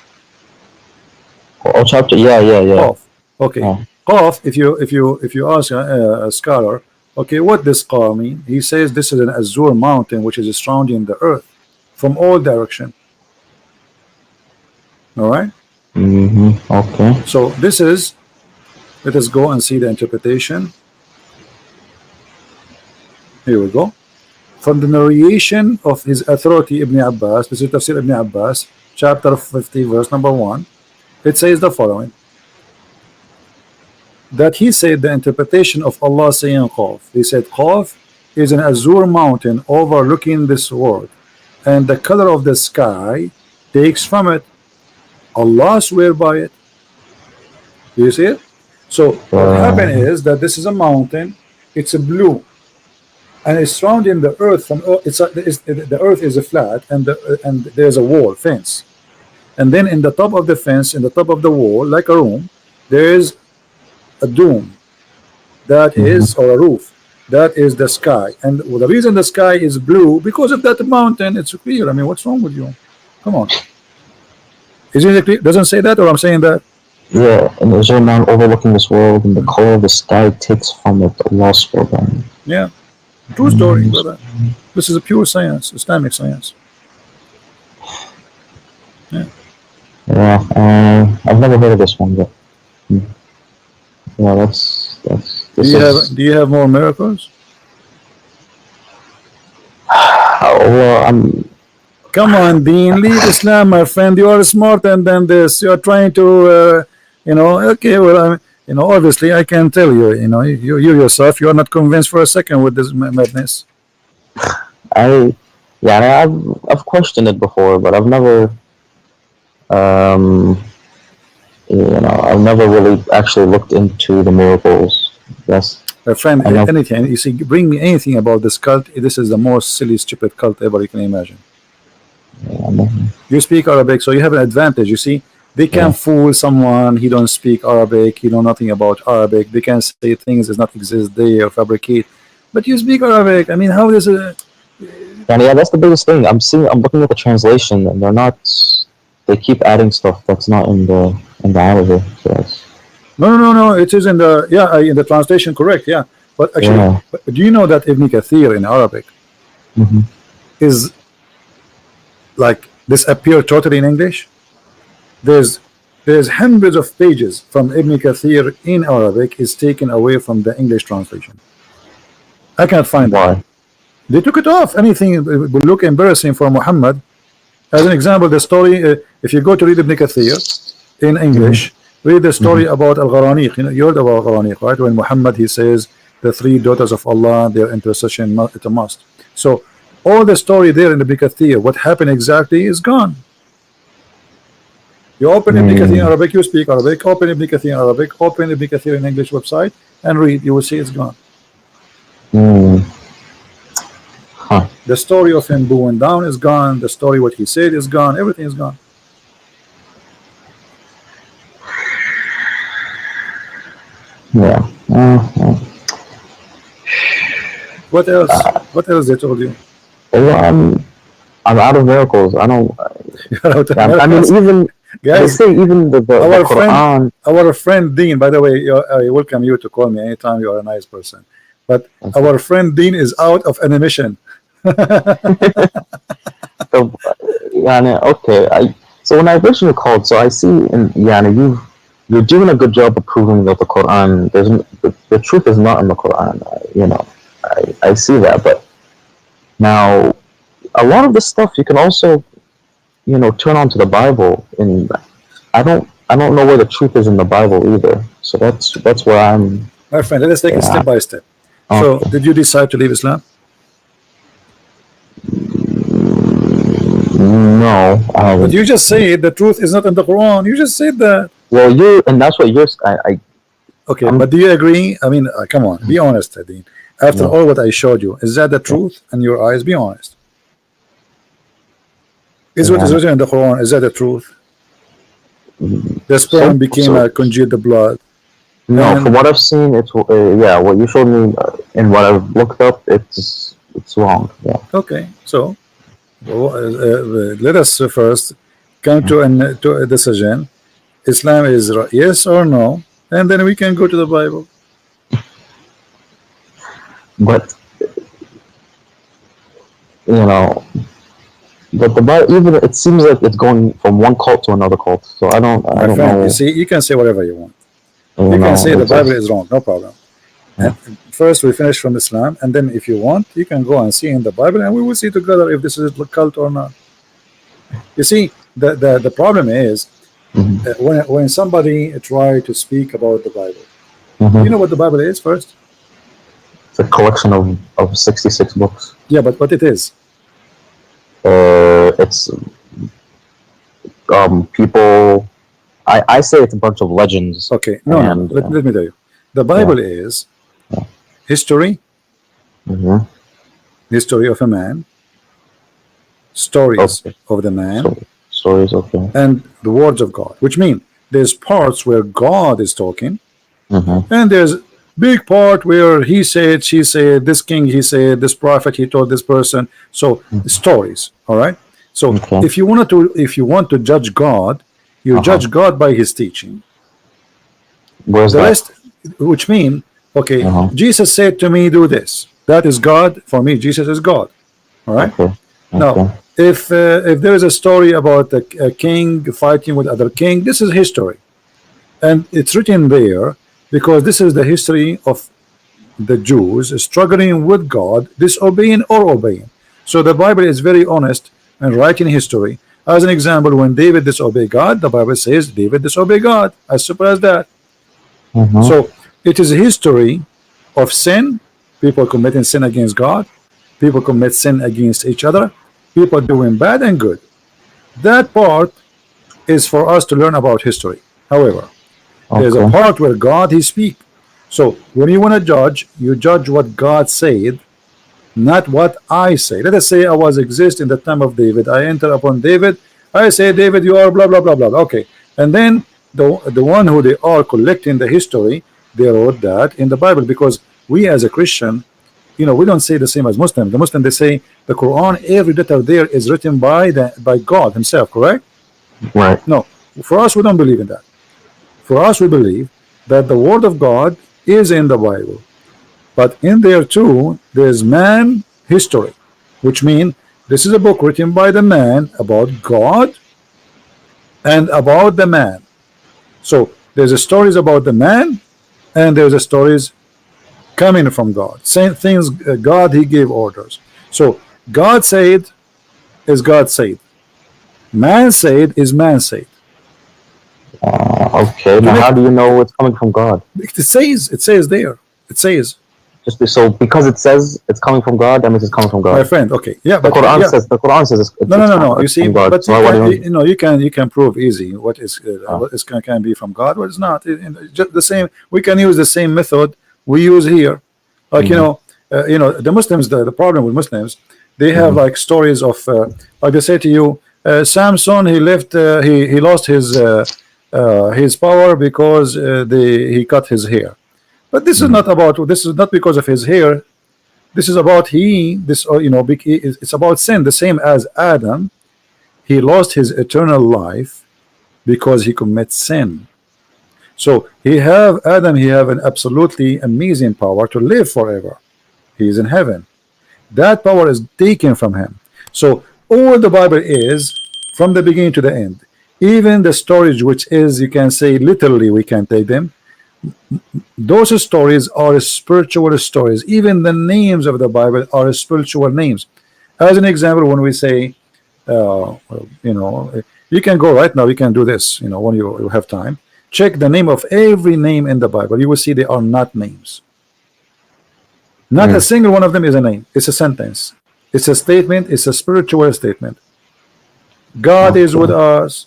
Oh, chapter. Yeah. Qaf. Okay. Qaf. If you ask a scholar, okay, what does Qaf mean? He says this is an azure mountain which is surrounding the earth from all direction. All right. Okay. So this is, let us go and see the interpretation. Here we go. From the narration of his authority Ibn Abbas, this is Tafsir Ibn Abbas, chapter 50, verse number 1. It says the following: that he said the interpretation of Allah saying Qaf. He said Qaf is an azure mountain overlooking this world, and the color of the sky takes from it. Allah swear by it. Do you see it? So what happened is that this is a mountain. It's a blue, and it's surrounding the earth from. The earth is a flat, and there's a wall fence, and then in the top of the fence, in the top of the wall, like a room, there is a dome that is, or a roof That is the sky, and the reason the sky is blue because of that mountain. It's clear. I mean, what's wrong with you? Come on, isn't it clear? Doesn't say that, or I'm saying that? Yeah, and there's a man overlooking this world, and the color of the sky takes from it the lost program. Yeah, true story, brother. This is a pure science, Islamic science. Yeah. Yeah, I've never heard of this one, but yeah, that's Do you have more miracles? well, Come on, Dean, leave Islam, my friend. You are smarter than this. You are trying to, okay, well, obviously, I can tell you, you yourself, you are not convinced for a second with this madness. I've questioned it before, but I've never, I've never really actually looked into the miracles. Yes. My friend, anything, you see, bring me anything about this cult. This is the most silly, stupid cult ever you can imagine. Yeah, you speak Arabic, so you have an advantage. You see, they can fool someone. He don't speak Arabic. He know nothing about Arabic. They can say things that not exist there or fabricate. But you speak Arabic. I mean, how does it? Yeah, that's the biggest thing. I'm looking at the translation, and they're not. They keep adding stuff that's not in the Arabic. So no. It is in the in the translation, correct? Yeah, but actually, but do you know that Ibn Kathir in Arabic is like disappear totally in English? There's hundreds of pages from Ibn Kathir in Arabic is taken away from the English translation. I can't find why. They took it off. Anything will look embarrassing for Muhammad. As an example, the story, if you go to read Ibn Kathir in English, read the story about Al-Gharaniq. You heard about Al-Gharaniq, right? When Muhammad, he says, the three daughters of Allah, their intercession, it's a must. So, all the story there in Ibn Kathir, what happened exactly is gone. You open Ibn Kathir in Arabic, you speak Arabic, open Ibn Kathir in Arabic, open Ibn Kathir in English website, and read, you will see it's gone. The story of him bowing down is gone. The story what he said is gone. Everything is gone. Yeah. What else? What else they told you? Well, I'm out of miracles. I don't. I mean, even guys, they say even the Quran. Our friend Dean, by the way, I welcome you to call me anytime. You are a nice person. But our friend Dean is out of animation. So, okay. So when I originally called, so I see, and you're doing a good job of proving that the Quran, the truth is not in the Quran. I see that, but now a lot of the stuff you can also, turn on to the Bible, and I don't know where the truth is in the Bible either. So that's where I'm. My friend, let us take it step by step. So, did you decide to leave Islam? No, but you just said the truth is not in the Quran. You just said that. Well, and that's what you're. Okay, but do you agree? I mean, come on, be honest, Dean. After all what I showed you, is that the truth in your eyes? Be honest. Is what is written in the Quran? Is that the truth? The sperm became a congealed blood. No, from what I've seen, it's what you showed me and what I've looked up, it's wrong. Yeah. Okay, so let us first come to a decision. Islam is yes or no, and then we can go to the Bible. But but the Bible, even it seems like it's going from one cult to another cult. So I don't know. You see, you can say whatever you want. You can say the Bible is wrong, no problem. Yeah. First, we finish from Islam, and then if you want, you can go and see in the Bible, and we will see together if this is a cult or not. You see, the problem is when somebody try to speak about the Bible, you know what the Bible is first? It's a collection of 66 books. Yeah, but what it is? It's people. I say it's a bunch of legends. Okay, let me tell you. The Bible is history, history of a man, stories of the man, stories and the words of God, which mean there's parts where God is talking, and there's big part where he said, she said, this king he said, this prophet he told this person. So stories, all right. So Okay. if you want to judge God, you judge God by his teaching. Where's The that? rest, which mean, okay, Uh-huh. Jesus said to me, do this. That is God for me. Jesus is God. All right. Okay. Now, Okay. if there is a story about a king fighting with other king, this is history, and it's written there because this is the history of the Jews struggling with God, disobeying or obeying. So the Bible is very honest and writing history. As an example, when David disobeyed God, the Bible says David disobeyed God. As simple as that. Mm-hmm. So it is a history of sin, people committing sin against God, people commit sin against each other, people doing bad and good. That part is for us to learn about history. However, there's a Okay. part where God he speak. So when you want to judge, you judge what God said, not what I say. Let us say I was exist in the time of David. I enter upon David. I say, David, you are blah blah blah blah. Okay, and then the one who they are collecting the history, they wrote that in the Bible because we as a Christian, we don't say the same as Muslim. The Muslim they say the Quran, every letter there is written by God Himself. Correct? Right. No, for us we don't believe in that. For us we believe that the Word of God is in the Bible. But in there too, there's man history, which means this is a book written by the man about God and about the man. So there's a stories about the man, and there's a stories coming from God. Same things. God he gave orders. So God said is God said. Man said is man said. Okay. You Now, need, how do you know it's coming from God? it says there. It says, So because it says it's coming from God, that means it's coming from my God. friend. Okay, yeah, The but Quran yeah. says No, no, no, no. You it's see, from God. but So what do you? you can prove easy what is can be from God, what is not. Just the same. We can use the same method we use here. Like the Muslims. The problem with Muslims, they have like stories of like they say to you, Samson he left he lost his power because he cut his hair. But this is not about. This is not because of his hair. This is about it's about sin. The same as Adam, he lost his eternal life because he commits sin. So he have an absolutely amazing power to live forever. He is in heaven. That power is taken from him. So all the Bible is from the beginning to the end. Even the stories which is, you can say literally we can take them, those stories are spiritual stories. Even the names of the Bible are spiritual names. As an example, when we say uh, you can go right now, you can do this, when you have time, check the name of every name in the Bible. You will see they are not names. Not a single one of them is a name. It's a sentence. It's a statement. It's a spiritual statement. God is with Okay. us.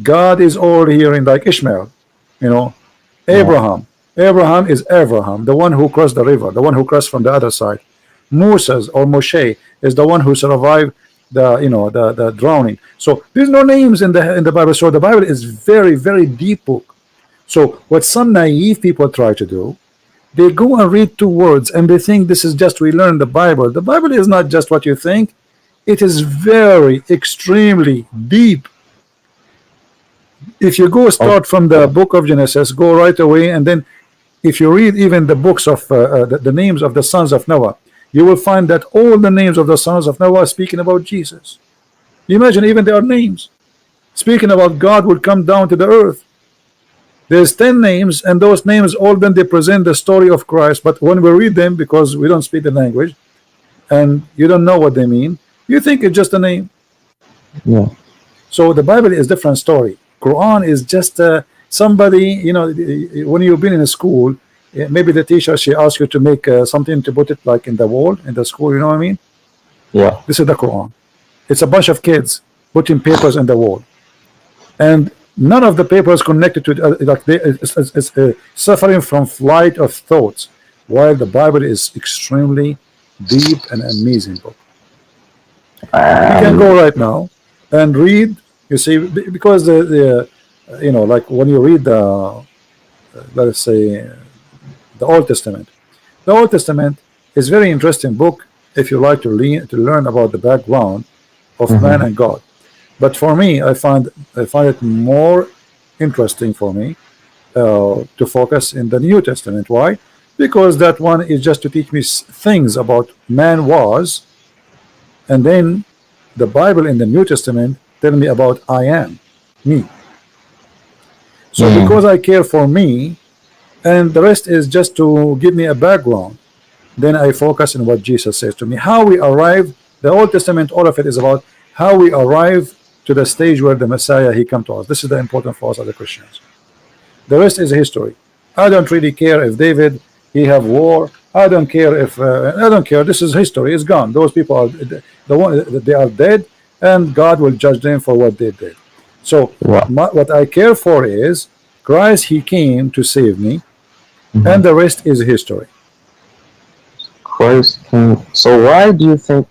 God is all hearing, like Ishmael, you know Yeah. Abraham is Abraham, the one who crossed the river, the one who crossed from the other side. Moses or Moshe is the one who survived the drowning. So there's no names in the Bible. So the Bible is very, very deep book. So what some naive people try to do, they go and read two words and they think this is just we learn the Bible. The Bible is not just what you think. It is very extremely deep. If you go start from the book of Genesis, go right away, and then if you read even the books of the names of the sons of Noah, you will find that all the names of the sons of Noah are speaking about Jesus. You imagine even their names speaking about God will come down to the earth. There's 10 names, and those names all then they present the story of Christ. But when we read them, because we don't speak the language and you don't know what they mean, you think it's just a name. Yeah. So the Bible is different story. Quran is just somebody, when you've been in a school, maybe the teacher, she asks you to make something to put it like in the wall in the school, you know what I mean? Yeah. This is the Quran. It's a bunch of kids putting papers in the wall, and none of the papers connected to it, like it's suffering from flight of thoughts, while the Bible is extremely deep and amazing book. You can Um, go right now and read. You see, because like when you read the let's say the Old Testament. The Old Testament is a very interesting book if you like to learn about the background of man and God. But for me, I find it more interesting for me to focus in the New Testament. Why? Because that one is just to teach me things about man was, and then the Bible in the New Testament tell me about I am, me. So because I care for me, and the rest is just to give me a background, then I focus on what Jesus says to me. How we arrive, the Old Testament, all of it is about how we arrive to the stage where the Messiah, he come to us. This is the important for us as Christians. The rest is history. I don't really care if David, he have war. I don't care if I don't care. This is history. It's gone. Those people are they are dead, and God will judge them for what they did. So what I care for is Christ. He came to save me, and the rest is history. Christ came. So why do you think?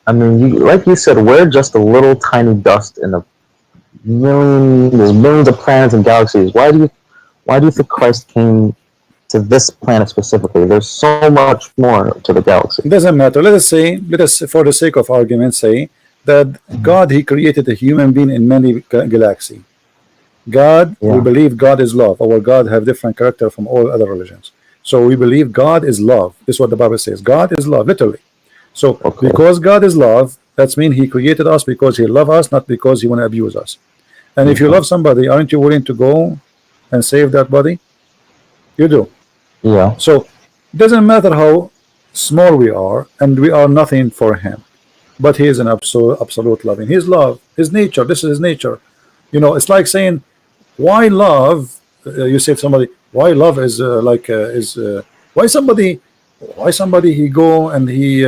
I mean, like you said, we're just a little tiny dust in a there's millions of planets and galaxies. Why do you think Christ came to this planet specifically? There's so much more to the galaxy. It doesn't matter. Let us, for the sake of argument, say that God, he created a human being in many galaxies. God, we believe God is love. Our God have different character from all other religions. So we believe God is love. This is what the Bible says. God is love, literally. So because God is love, that means he created us because he loves us, not because he want to abuse us. And if you love somebody, aren't you willing to go and save that body? You do. Yeah. So it doesn't matter how small we are, and we are nothing for him. But he is an absolute loving. His love, his nature, this is his nature. You know, it's like saying, why love? You say to somebody, why love is why somebody he go and he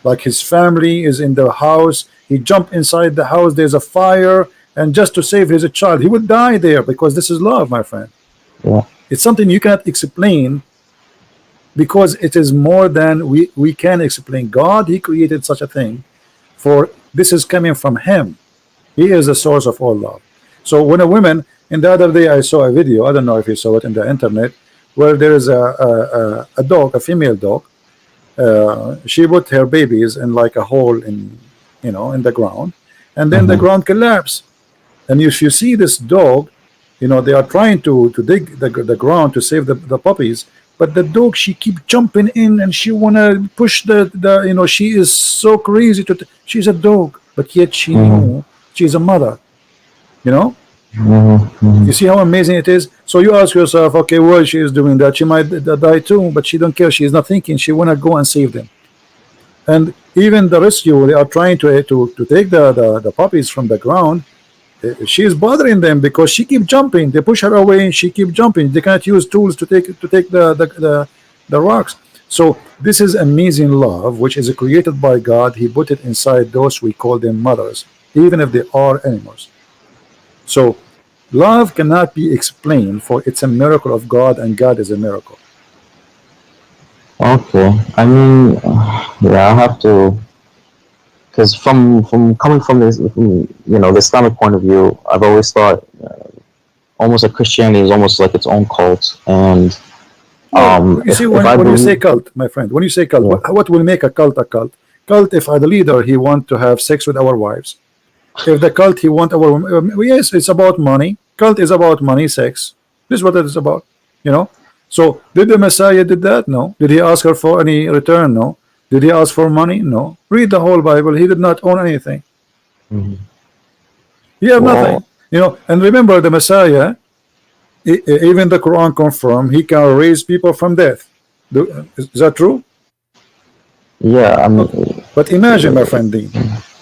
like his family is in the house, he jump inside the house, there's a fire, and just to save his child, he would die there because this is love, my friend. Yeah. It's something you cannot explain because it is more than we can explain. God, he created such a thing, for this is coming from him. He is the source of all love. So when a woman, and the other day I saw a video, I don't know if you saw it in the internet, where there is a dog, a female dog. She put her babies in like a hole in, you know, in the ground, and then the ground collapsed. And if you see this dog, you know, they are trying to dig the ground to save the puppies, but the dog, she keep jumping in and she wanna push the you know, she is so crazy she's a dog, but yet she knew she's a mother, you know. You see how amazing it is. So you ask yourself, okay, well, she is doing that, she might die too, but she don't care. She is not thinking. She wanna go and save them. And even the rescue, they are trying to take the puppies from the ground. She is bothering them because she keep jumping. They push her away and she keep jumping. They cannot use tools to take the rocks. So this is amazing love, which is created by God. He put it inside those, we call them mothers, even if they are animals. So love cannot be explained, for it's a miracle of God, and God is a miracle. Okay. I mean, yeah, I have to, because from coming from this, you know, the Islamic point of view, I've always thought almost like Christianity is almost like its own cult. And you see, when you say cult, my friend, when you say cult, what will make a cult a cult? Cult, if the leader, he want to have sex with our wives. If the cult, he want our yes, it's about money. Cult is about money, sex. This is what it is about, you know. So did the Messiah did that? No. Did he ask her for any return? No. Did he ask for money? No. Read the whole Bible. He did not own anything. He had nothing, you know. And remember, the Messiah, even the Quran confirm, he can raise people from death. Is that true? Yeah, I mean, but imagine, my friend Dean,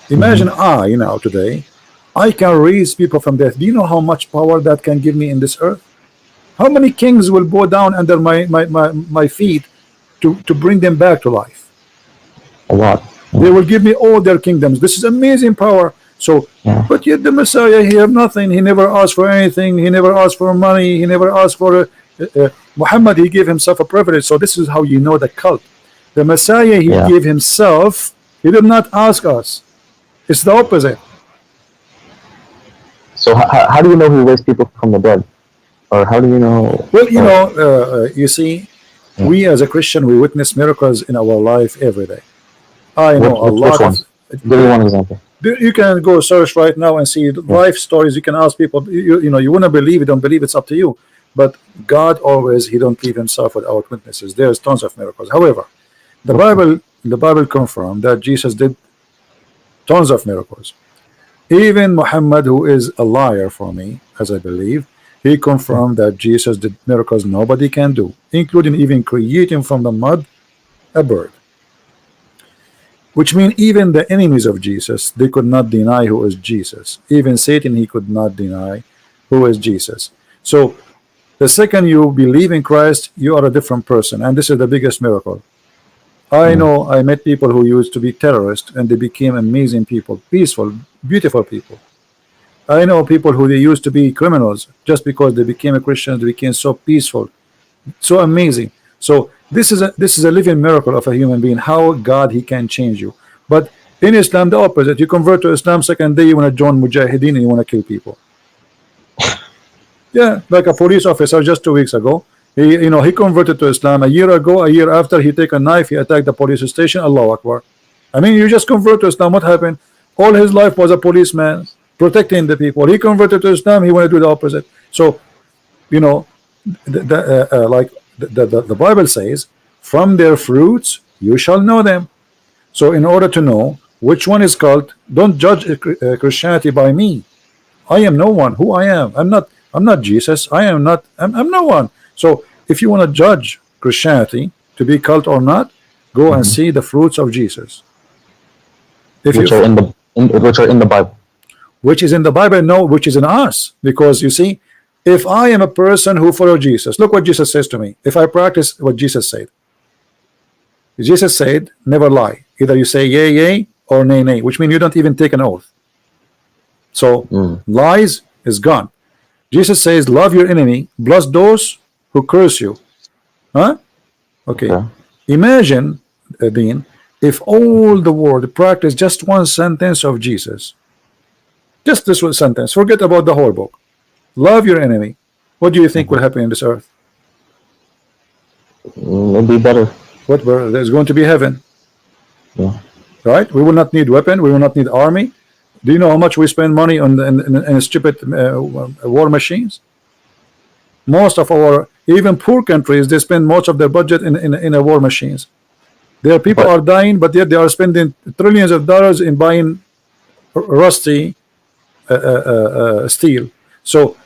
imagine I now today, I can raise people from death. Do you know how much power that can give me in this earth? How many kings will bow down under my feet to bring them back to life? A lot. They will give me all their kingdoms. This is amazing power. So, but yet the Messiah, he have nothing. He never asked for anything. He never asked for money. He never asked for Muhammad. He gave himself a privilege. So this is how you know the cult. The Messiah, he gave himself. He did not ask us. It's the opposite. So how do you know he raised people from the dead? or how do you know? Well, you see, we as a Christian, we witness miracles in our life every day. I know a Which lot of. ones? Give me one example. You can go search right now and see Yeah. life stories. You can ask people. You want to believe, you don't believe, it's up to you. But God always, He don't leave Himself without witnesses. There's tons of miracles. However, the Bible confirmed that Jesus did tons of miracles. Even Muhammad, who is a liar for me, as I believe, he confirmed that Jesus did miracles nobody can do, including even creating from the mud a bird. Which means even the enemies of Jesus, they could not deny who is Jesus. Even Satan, he could not deny who is Jesus. So the second you believe in Christ, you are a different person. And this is the biggest miracle. I know I met people who used to be terrorists and they became amazing people, peaceful, beautiful people. I know people who they used to be criminals, just because they became a Christian, they became so peaceful, so amazing. So this is a living miracle of a human being, how God, He can change you. But in Islam, the opposite. You convert to Islam, second day you want to join Mujahideen and you want to kill people. Yeah, like a police officer just 2 weeks ago, he converted to Islam. A year ago, a year after, he take a knife, he attacked the police station. Allahu Akbar. I mean, you just convert to Islam, what happened? All his life was a policeman protecting the people. He converted to Islam, he wanted to do the opposite. So, like the Bible says, from their fruits you shall know them. So in order to know which one is cult, don't judge Christianity by me. I am no one. Who I am, I'm not Jesus. I'm no one. So if you want to judge Christianity to be cult or not, go and see the fruits of Jesus. Which are in the Bible. Which is in the Bible, no, which is in us. Because you see, if I am a person who follows Jesus, look what Jesus says to me. If I practice what Jesus said, Jesus said, never lie. Either you say yay, yay, or nay, nay, which means you don't even take an oath. So lies is gone. Jesus says, love your enemy, bless those who curse you. Huh? Okay. Imagine, Dean, if all the world practiced just one sentence of Jesus. Just this one sentence. Forget about the whole book. Love your enemy. What do you think will happen in this earth? It'll be better. What? There's going to be heaven. Yeah. Right? We will not need weapon. We will not need army. Do you know how much we spend money on in stupid war machines? Most of our, even poor countries, they spend most of their budget in war machines. Their people are dying, but yet they are spending trillions of dollars in buying rusty steel. So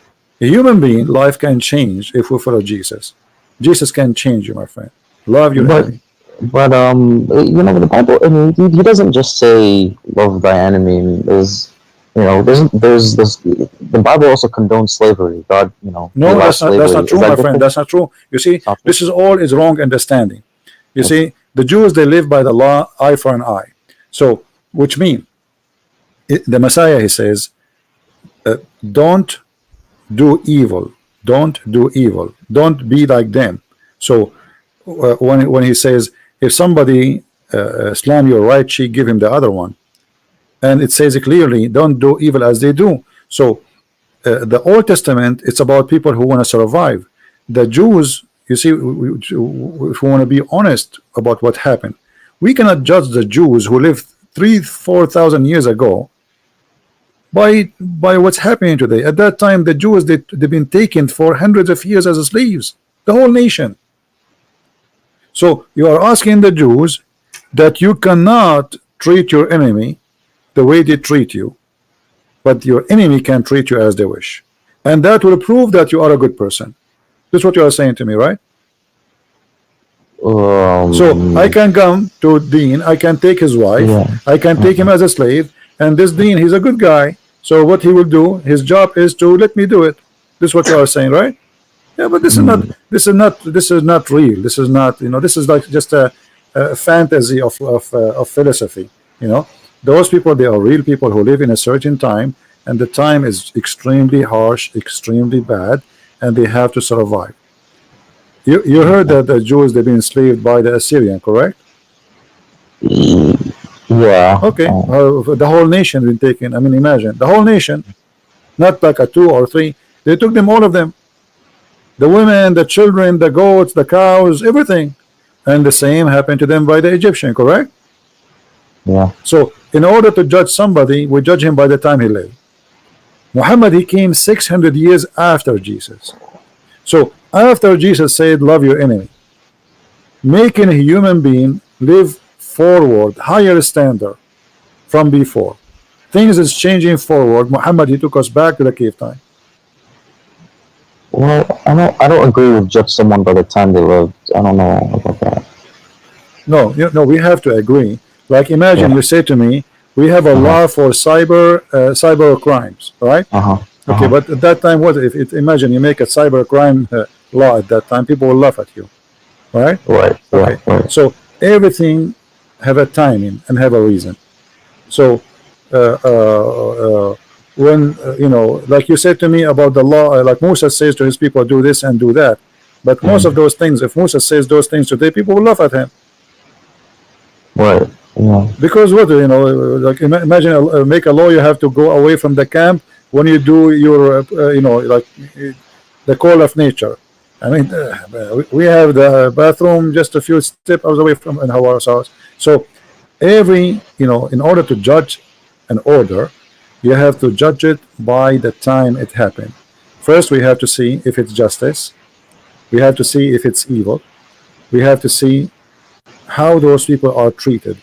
a human being life can change if we follow Jesus. Jesus can change you, my friend. Love your enemy. But the Bible, I mean, he doesn't just say love thy enemy. There's this. The Bible also condones slavery. God, no, that's not true, my friend. That's not true. You see, this is all is wrong understanding. You see, the Jews, they live by the law, eye for an eye. So, which means the Messiah, he says, don't do evil. Don't do evil. Don't be like them. So when he says, if somebody slam your right cheek, give him the other one. And it says clearly, don't do evil as they do. So the Old Testament, it's about people who want to survive. The Jews, you see, if we want to be honest about what happened, we cannot judge the Jews who lived 3,000-4,000 years ago by what's happening today. At that time, the Jews, they've been taken for hundreds of years as slaves, the whole nation. So you are asking the Jews that you cannot treat your enemy the way they treat you, but your enemy can treat you as they wish, and that will prove that you are a good person. This is what you are saying to me, right? So I can come to Dean, I can take his wife, I can take him as a slave, and this Dean, he's a good guy. So what he will do, his job is to let me do it. This is what you are saying, right? Yeah, but this is not real. This is not, this is like just a fantasy of philosophy. Those people, they are real people who live in a certain time, and the time is extremely harsh, extremely bad, and they have to survive. You heard that the Jews, they've been enslaved by the Assyrian, correct? Yeah. Okay. The whole nation been taken. I mean, imagine the whole nation, not like a 2 or 3. They took them, all of them. The women, the children, the goats, the cows, everything. And the same happened to them by the Egyptian, correct? Yeah. So in order to judge somebody, we judge him by the time he lived. Muhammad, he came 600 years after Jesus. So after Jesus said, love your enemy, making a human being live forward, higher standard from before. Things is changing forward. Muhammad, he took us back to the cave time. Well, I don't agree with judge someone by the time they lived. I don't know about that. No, we have to agree. Like imagine you say to me, we have a law for cyber crimes, right? Okay, but at that time, what if imagine you make a cyber crime law at that time, people will laugh at you, right? Right. Okay. Right. So everything have a timing and have a reason. So when like you said to me about the law, like Musa says to his people, do this and do that. But most of those things, if Musa says those things today, people will laugh at him. Right. Yeah. Because what like imagine make a law, you have to go away from the camp when you do your like the call of nature. I mean, we have the bathroom just a few steps away from in our house. So every in order to judge an order, you have to judge it by the time it happened. First, we have to see if it's justice. We have to see if it's evil. We have to see how those people are treated.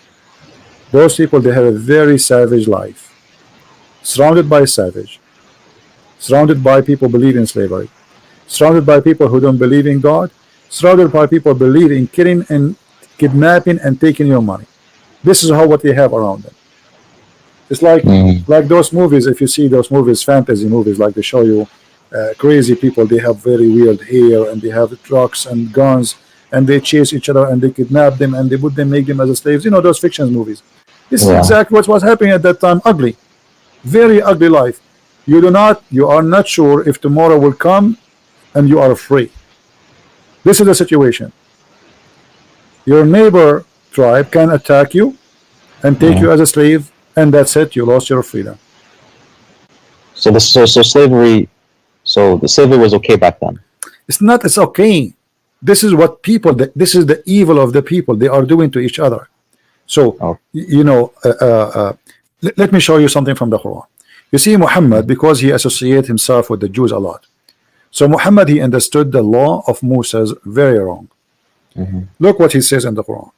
Those people, they have a very savage life, surrounded by savage, surrounded by people believe in slavery, surrounded by people who don't believe in God, surrounded by people believe in killing and kidnapping and taking your money. This is what they have around them. It's like those movies. If you see those movies, fantasy movies, like they show you crazy people, they have very weird hair and they have trucks and guns and they chase each other and they kidnap them and they put them, make them as slaves. Those fiction movies. This is exactly what was happening at that time. Ugly, very ugly life. You are not sure if tomorrow will come and you are free. This is the situation. Your neighbor tribe can attack you and take you as a slave, and that's it. You lost your freedom. So slavery. So the slavery was okay back then. It's not. It's okay. This is what people. This is the evil of the people. They are doing to each other. So let me show you something from the Quran. You see, Muhammad, because he associated himself with the Jews a lot. So Muhammad, he understood the law of Moses very wrong. Look what he says in the Quran.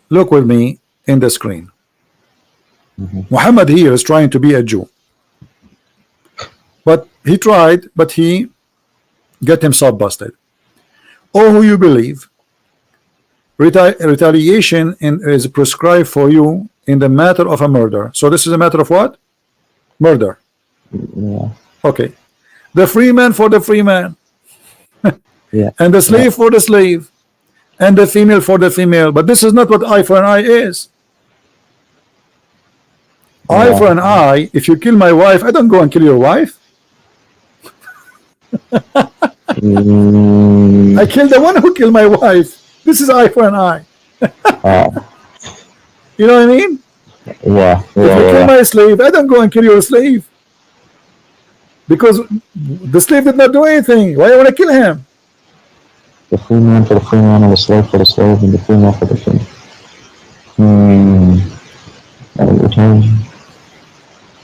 Look with me in the screen. Muhammad here is trying to be a Jew, but he tried, but he got himself busted. Oh, who you believe, retaliation is prescribed for you in the matter of a murder. So this is a matter of what? Murder. Okay. The free man for the free man. And the slave for the slave. And the female for the female. But this is not what eye for an eye is. Eye for an eye. If you kill my wife, I don't go and kill your wife. I kill the one who killed my wife. This is eye for an eye. You know what I mean? If you kill my slave, I don't go and kill your slave. Because the slave did not do anything. Why do I want to kill him? The free man for the free man, and the slave for the slave, and the female for the female.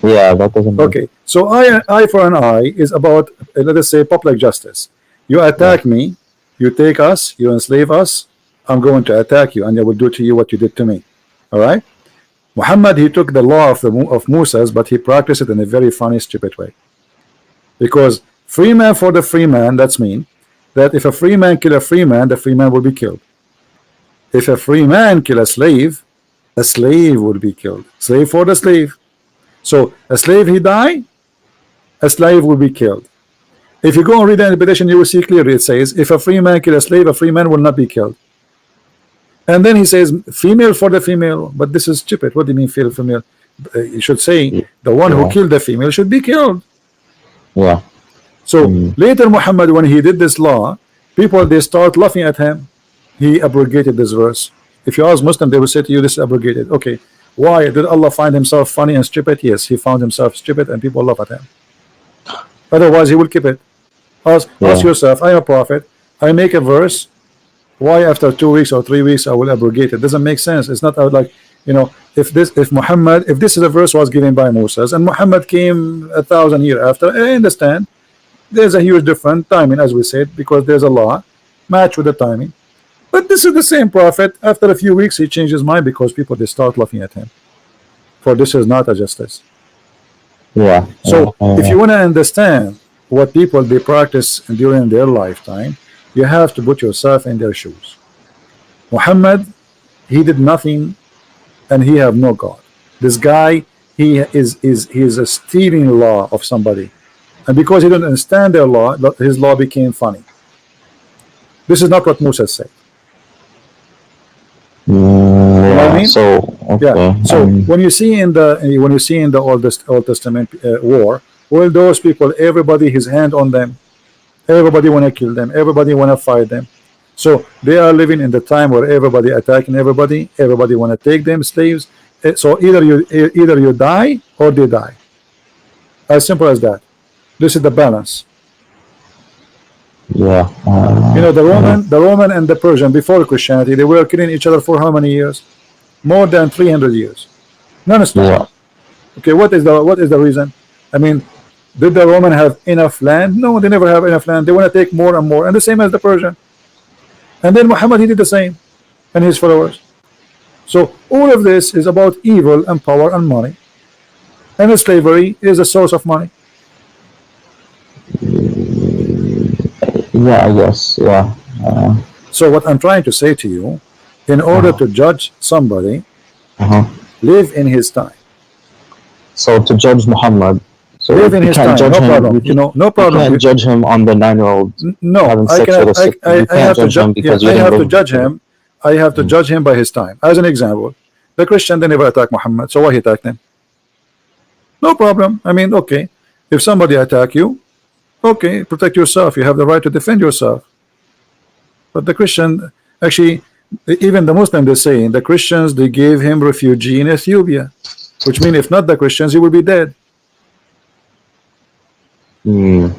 Yeah, that doesn't. Okay, so eye for an eye is about, let us say, public justice. You attack me, you take us, you enslave us. I'm going to attack you, and I will do to you what you did to me. All right. Muhammad, he took the law of Moses, but he practiced it in a very funny, stupid way. Because free man for the free man, that's mean that if a free man kill a free man, the free man will be killed. If a free man kill a slave will be killed. Slave for the slave. So a slave he die, a slave will be killed. If you go and read the interpretation, you will see clearly it says, if a free man kill a slave, a free man will not be killed. And then he says, female for the female. But this is stupid. What do you mean female? You should say the one who killed the female should be killed. So later Muhammad, when he did this law, people, they start laughing at him. He abrogated this verse. If you ask Muslim, they will say to you, this is abrogated. Okay, why did Allah find himself funny and stupid? Yes, he found himself stupid and people laugh at him. Otherwise, he will keep it. Ask Yeah. yourself, I am a prophet. I make a verse. Why after 2 weeks or 3 weeks I will abrogate it? Doesn't make sense. It's not like, if this is a verse was given by Moses and Muhammad came 1,000 years after, I understand there's a huge different timing, as we said, because there's a law match with the timing. But this is the same prophet. After a few weeks he changed his mind because people, they start laughing at him. For this is not a justice. Yeah. So if you want to understand what people they practice during their lifetime, you have to put yourself in their shoes. Muhammad, he did nothing and he have no God. This guy, he is a stealing law of somebody, and because he didn't understand their law, his law became funny. This is not what Moses said. Yeah. You know what I mean? So okay. Yeah. So when you see in the Old Testament war, all those people, everybody his hand on them, everybody want to kill them, everybody want to fight them. So they are living in the time where everybody attacking everybody, everybody want to take them slaves. So either you die or they die. As simple as that. This is the balance. Yeah. The Roman and the Persian before Christianity, they were killing each other for how many years? More than 300 years. Non-stop. Yeah. Okay, what is the reason? I mean, did the Roman have enough land? No, they never have enough land. They want to take more and more, and the same as the Persian. And then Muhammad, he did the same, and his followers. So all of this is about evil and power and money, and slavery is a source of money. Yeah, I guess. Yeah. So what I'm trying to say to you, in order to judge somebody, live in his time. So to judge Muhammad, so live in his time, no problem. No problem. You can't judge him on the 9-year-old. No, I have to judge him. I have to judge him by his time. As an example, the Christian, they never attack Muhammad, so why he attacked him? No problem. I mean, okay, if somebody attack you, okay, protect yourself. You have the right to defend yourself. But the Christian, actually, even the Muslim, they say the Christians, they gave him refugee in Ethiopia, which means if not the Christians, he will be dead. Yeah.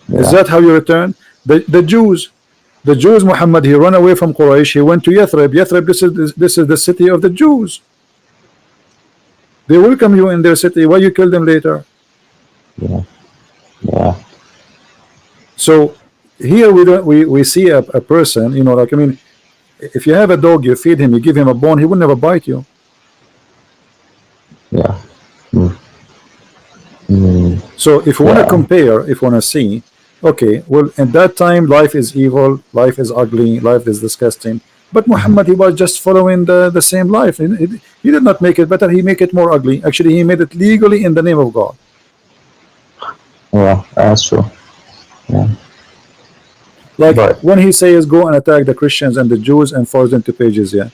Is that how you return? The Jews, Muhammad, he ran away from Quraysh. He went to Yathrib. Yathrib, this is the city of the Jews. They welcome you in their city. Why you kill them later? Yeah. Yeah. So here we see a person, like, I mean, if you have a dog, you feed him, you give him a bone, he will never bite you. Yeah. So if you want to compare, if you want to see, okay, well, at that time life is evil, life is ugly, life is disgusting, but Muhammad, he was just following the same life. He did not make it better, he made it more ugly. Actually, he made it legally in the name of God. Yeah, that's true. Yeah. Like when he says go and attack the Christians and the Jews and force them to pay jizya.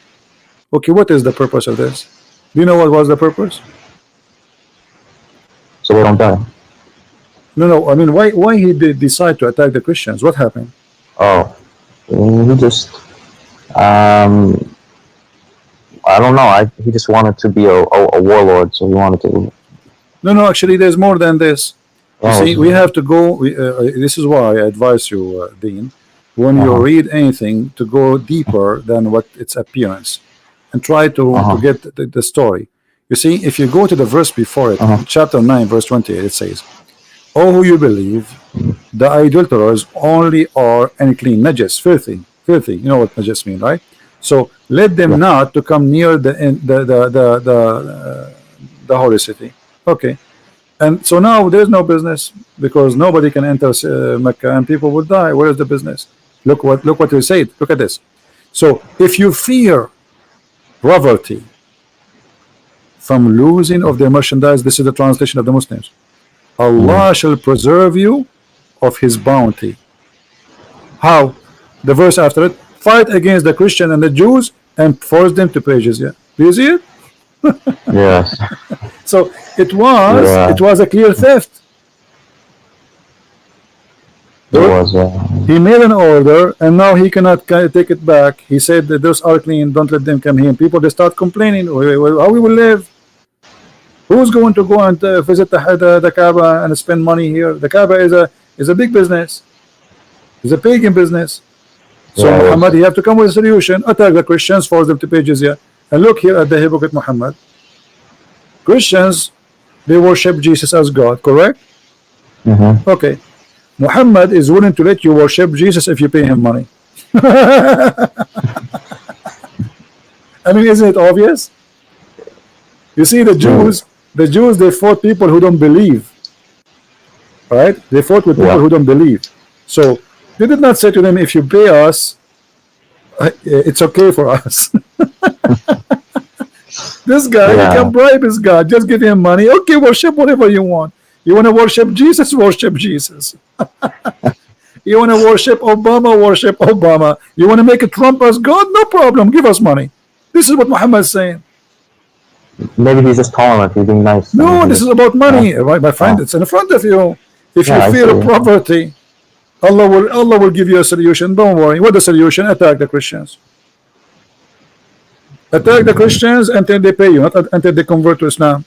Okay, what is the purpose of this? Do you know what was the purpose? So they don't die. No, I mean, why he did decide to attack the Christians? What happened? Oh, he just I don't know. He just wanted to be a warlord, so he wanted to. No, actually, there's more than this. You see, we have to go. This is why I advise you, Dean, when you read anything, to go deeper than what its appearance, and try to get the story. You see, if you go to the verse before it, chapter 9, verse 28, it says, "Oh, who you believe, the idolaters only are unclean, najis, filthy. You know what najis mean, right? So let them not to come near the holy city." Okay. And so now there's no business, because nobody can enter Mecca and people will die. Where is the business? Look what you said. Look at this. So if you fear poverty from losing of their merchandise, this is the translation of the Muslims, Allah shall preserve you of his bounty. How? The verse after it, fight against the Christian and the Jews and force them to pay jizya. Do you see it? Yes. So it was a clear theft. It was. He made an order and now he cannot take it back. He said that those are clean, don't let them come here. People, they start complaining, how we will live? Who's going to go and visit the Kaaba and spend money here? The Kaaba is a big business. It's a pagan business. So Yeah, Muhammad, you have to come with a solution. Attack the Christians, force them to pay jizya. And look here at the hypocrite Muhammad. Christians, they worship Jesus as God, correct? Okay. Muhammad is willing to let you worship Jesus if you pay him money. I mean, isn't it obvious? You see, the Jews, they fought people who don't believe. Right? They fought with people who don't believe. So they did not say to them, if you pay us, it's okay for us. This guy, you can bribe his God, just give him money. Okay, worship whatever you want. You want to worship Jesus, worship Jesus. You want to worship Obama, worship Obama. You want to make a Trump as God, no problem, give us money. This is what Muhammad is saying. Maybe he's just tolerant, he's being nice. No, this is about money, my friend. It's in front of you. If you fear poverty, Allah will give you a solution. Don't worry. What the solution? Attack the Christians. Attack the Christians until they pay you, not until they convert to Islam.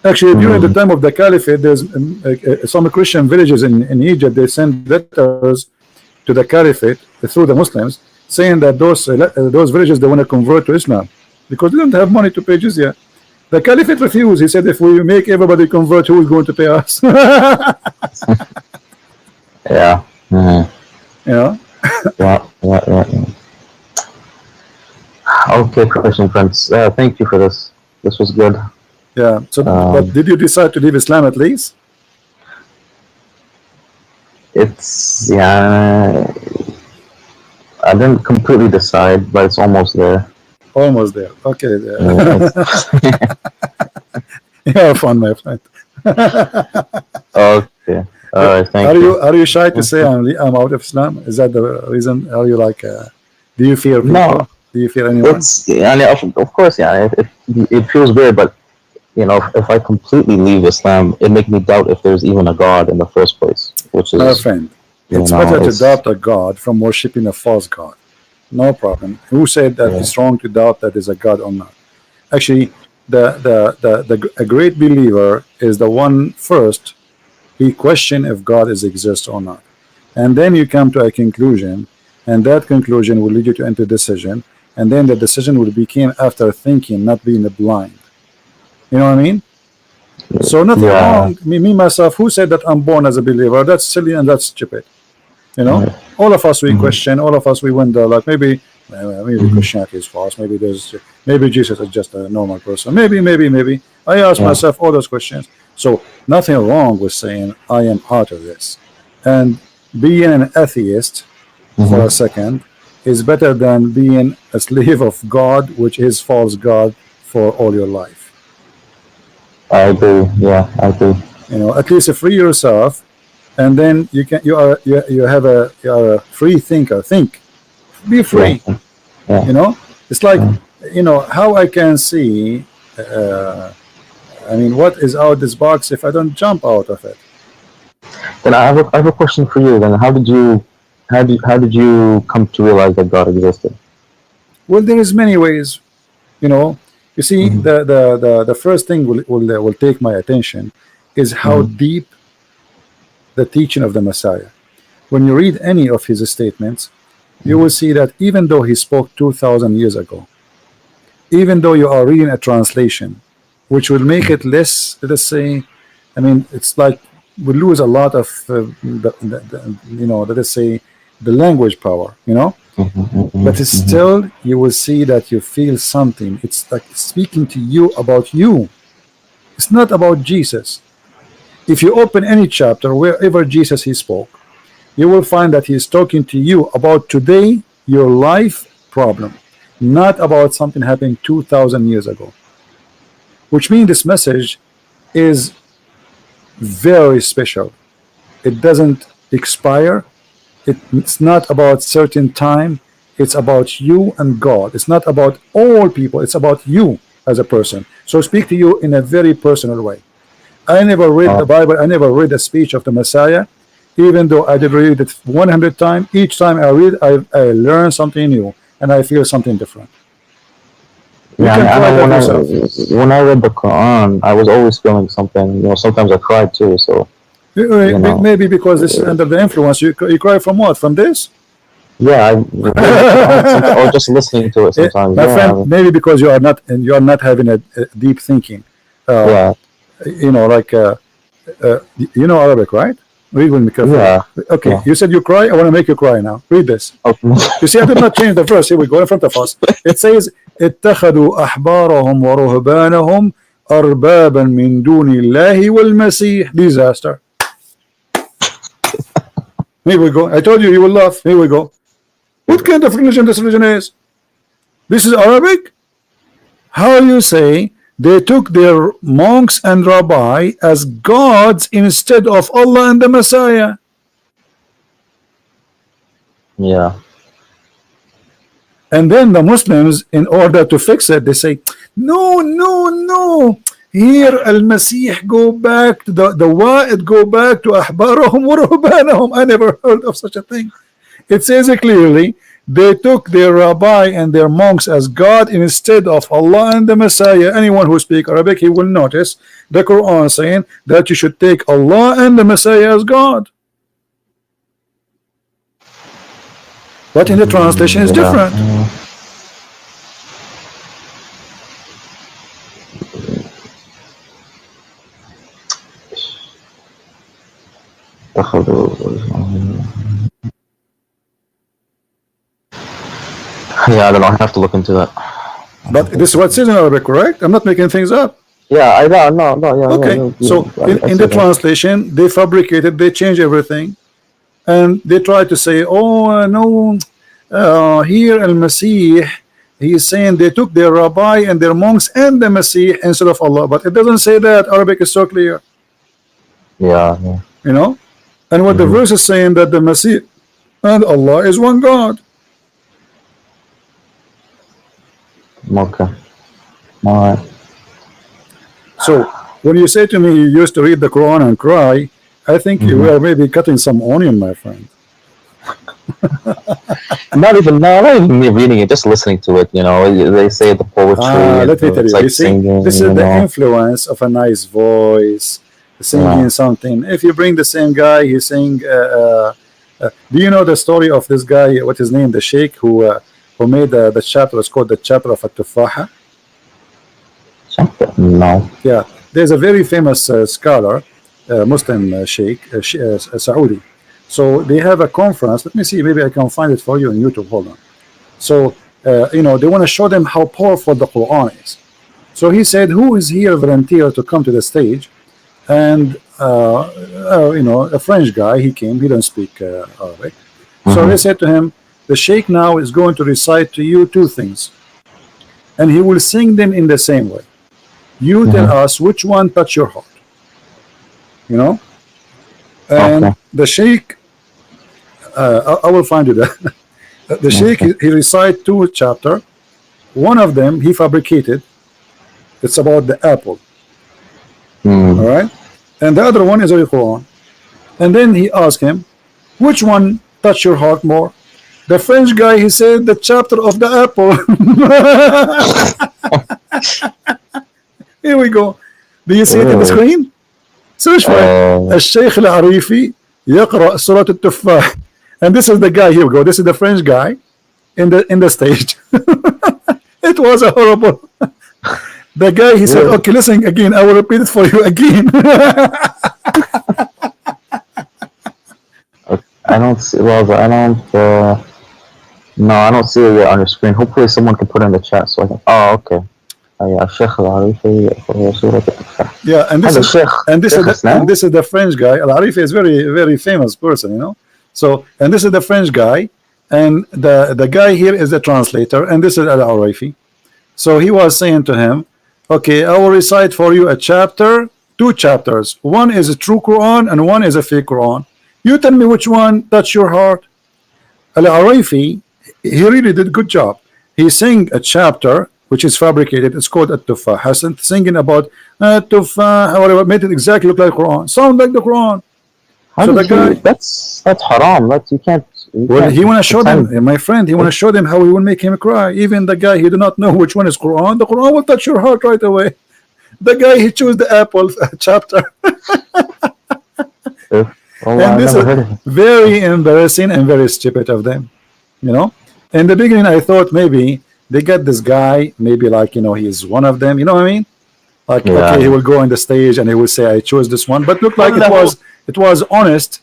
Actually, during the time of the Caliphate, there's some Christian villages in Egypt. They send letters to the Caliphate through the Muslims, saying that those villages, they want to convert to Islam because they don't have money to pay jizya. The Caliphate refused. He said, if we make everybody convert, who is going to pay us? Yeah. Yeah. Yeah. Okay, Christian friends. Thank you for this. This was good. Yeah. So, but did you decide to leave Islam at least? It's I didn't completely decide, but it's almost there. Almost there. Okay. There. You have fun, my friend. Okay. All right. Thank you. Are you shy to say I'm out of Islam? Is that the reason? Are you like? Do you fear people? No. Do you fear anyone? It's of course, it feels weird, but if I completely leave Islam, it makes me doubt if there's even a God in the first place. Which is, my friend, it's better to doubt a God from worshiping a false God. No problem. Who said that it's wrong to doubt that there's a God or not? Actually, a great believer is the one first. He question if God exists or not, and then you come to a conclusion, and that conclusion will lead you to enter decision, and then the decision will become after thinking, not being blind. You know what I mean? So nothing wrong. Me myself, who said that I'm born as a believer? That's silly and that's stupid. All of us we question. All of us we wonder. Like maybe Christianity is false. Maybe Jesus is just a normal person. Maybe. I ask myself all those questions. So nothing wrong with saying I am out of this, and being an atheist for a second is better than being a slave of God, which is false God, for all your life. I agree. Yeah, I agree. At least free yourself, and then you are a free thinker. Think, be free. Yeah. It's like how I can see. What is out this box if I don't jump out of it? Then I have a question for you. Then how did you come to realize that God existed? Well, there is many ways. You see, the first thing will take my attention is how deep the teaching of the Messiah. When you read any of his statements, you will see that even though he spoke 2,000 years ago, even though you are reading a translation, which will make it less, let us say, it's like we lose a lot of let us say the language power, but still you will see that you feel something. It's like speaking to you about you. It's not about Jesus. If you open any chapter wherever Jesus he spoke, you will find that he is talking to you about today, your life problem, not about something happening 2,000 years ago. Which means this message is very special. It doesn't expire. It's not about certain time. It's about you and God. It's not about all people. It's about you as a person. So speak to you in a very personal way. I never read the Bible. I never read a speech of the Messiah, even though I did read it 100 times. Each time I read, I learn something new and I feel something different. You Yeah, can I try know that yourself. when I read the Quran, I was always feeling something. Sometimes I cried too. So Maybe because this is under the influence. You cry from what? From this? yeah, I read the Quran sometimes, or just listening to it sometimes. My Yeah, friend, maybe because you are not having a deep thinking. Uh, yeah, like you know Arabic, right? Read with me carefully. yeah, Okay, yeah. you said you cry. I want to make you cry now. Read this. Okay. You see, I did not change the verse. Here we go in front of us. It says, اتخذوا أحبارهم ورهبانهم أربابا من دون الله والمسيح. Disaster. Here we go. I told you will laugh. Here we go. What kind of religion this religion is? This is Arabic? How you say they took their monks and rabbi as gods instead of Allah and the Messiah? Yeah, And then the Muslims, in order to fix it, they say, no, no, no. Here, Al-Masih go back to the Wa'id go back to Ahbarahum wa Ruhbanahum. I never heard of such a thing. It says it clearly, they took their rabbi and their monks as God instead of Allah and the Messiah. Anyone who speaks Arabic, he will notice the Quran saying that you should take Allah and the Messiah as God. But in the translation is different. Yeah, I don't know. I have to look into that. But this is what it says in Arabic, correct? I'm not making things up. Yeah, no, yeah. Okay, yeah, so I in see the that. translation, they fabricated, they changed everything, and they tried to say, oh, no, here Al-Masih, he's saying they took their rabbi and their monks and the Masih instead of Allah. But it doesn't say that. Arabic is so clear, Yeah. you know? And what the verse is saying that the Masih and Allah is one God. Okay. All right. So when you say to me you used to read the Quran and cry, I think you were maybe cutting some onion, my friend. Not even me reading it, just listening to it. They say the poetry. Let me tell you, It's like you see, singing. this is the influence of a nice voice, singing something. If you bring the same guy, he's saying, do you know the story of this guy, what his name, the sheikh who made the chapter, it's called the chapter of At-Tufaha? No. Yeah, there's a very famous scholar, Muslim sheikh, Saudi. So they have a conference. Let me see, maybe I can find it for you on YouTube. Hold on. So, they want to show them how powerful the Quran is. So he said, who is here volunteer to come to the stage? And, a French guy, he came, he don't speak Arabic. So they said to him, the sheikh now is going to recite to you two things. And he will sing them in the same way. You tell us which one touch your heart. And the sheikh, I will find you that. The sheikh, he recite two chapter. One of them he fabricated. It's about the apple. All right, and the other one is the Quran. And then he asked him, which one touched your heart more? The French guy, he said the chapter of the apple. Here we go. Do you see it in the screen? Search for it. الشيخ العريفي يقرأ سورة التفاح. And this is the guy. Here we go. This is the French guy in the stage. It was a horrible. The guy, he said, okay, listen again. I will repeat it for you again. I don't see. Well, I don't. No, I don't see it yet on your screen. Hopefully, someone can put it in the chat so I can. Oh, okay. Yeah, Sheikh Al-Arifi. Yeah, and this is the French guy. Al-Arifi is very, very famous person, So, and this is the French guy, and the guy here is the translator, and this is Al-Arifi. So he was saying to him, okay, I will recite for you a chapter, two chapters. One is a true Quran and one is a fake Quran. You tell me which one touched your heart. Al-Arifi, he really did a good job. He sang a chapter which is fabricated. It's called At-Tufah. Hasn't singing about At-Tufah, whatever, made it exactly look like Quran. Sound like the Quran. So the guy, that's haram. You can't Well, he want to show them, my friend. He want to show them how he will make him cry. Even the guy he do not know which one is Quran. The Quran will touch your heart right away. The guy he chose the apple chapter. And this is very embarrassing and very stupid of them. You know, in the beginning I thought maybe they get this guy, maybe like, you know, he's one of them. You know what I mean? Like, okay, he will go on the stage and he will say, I chose this one. But look like it was honest.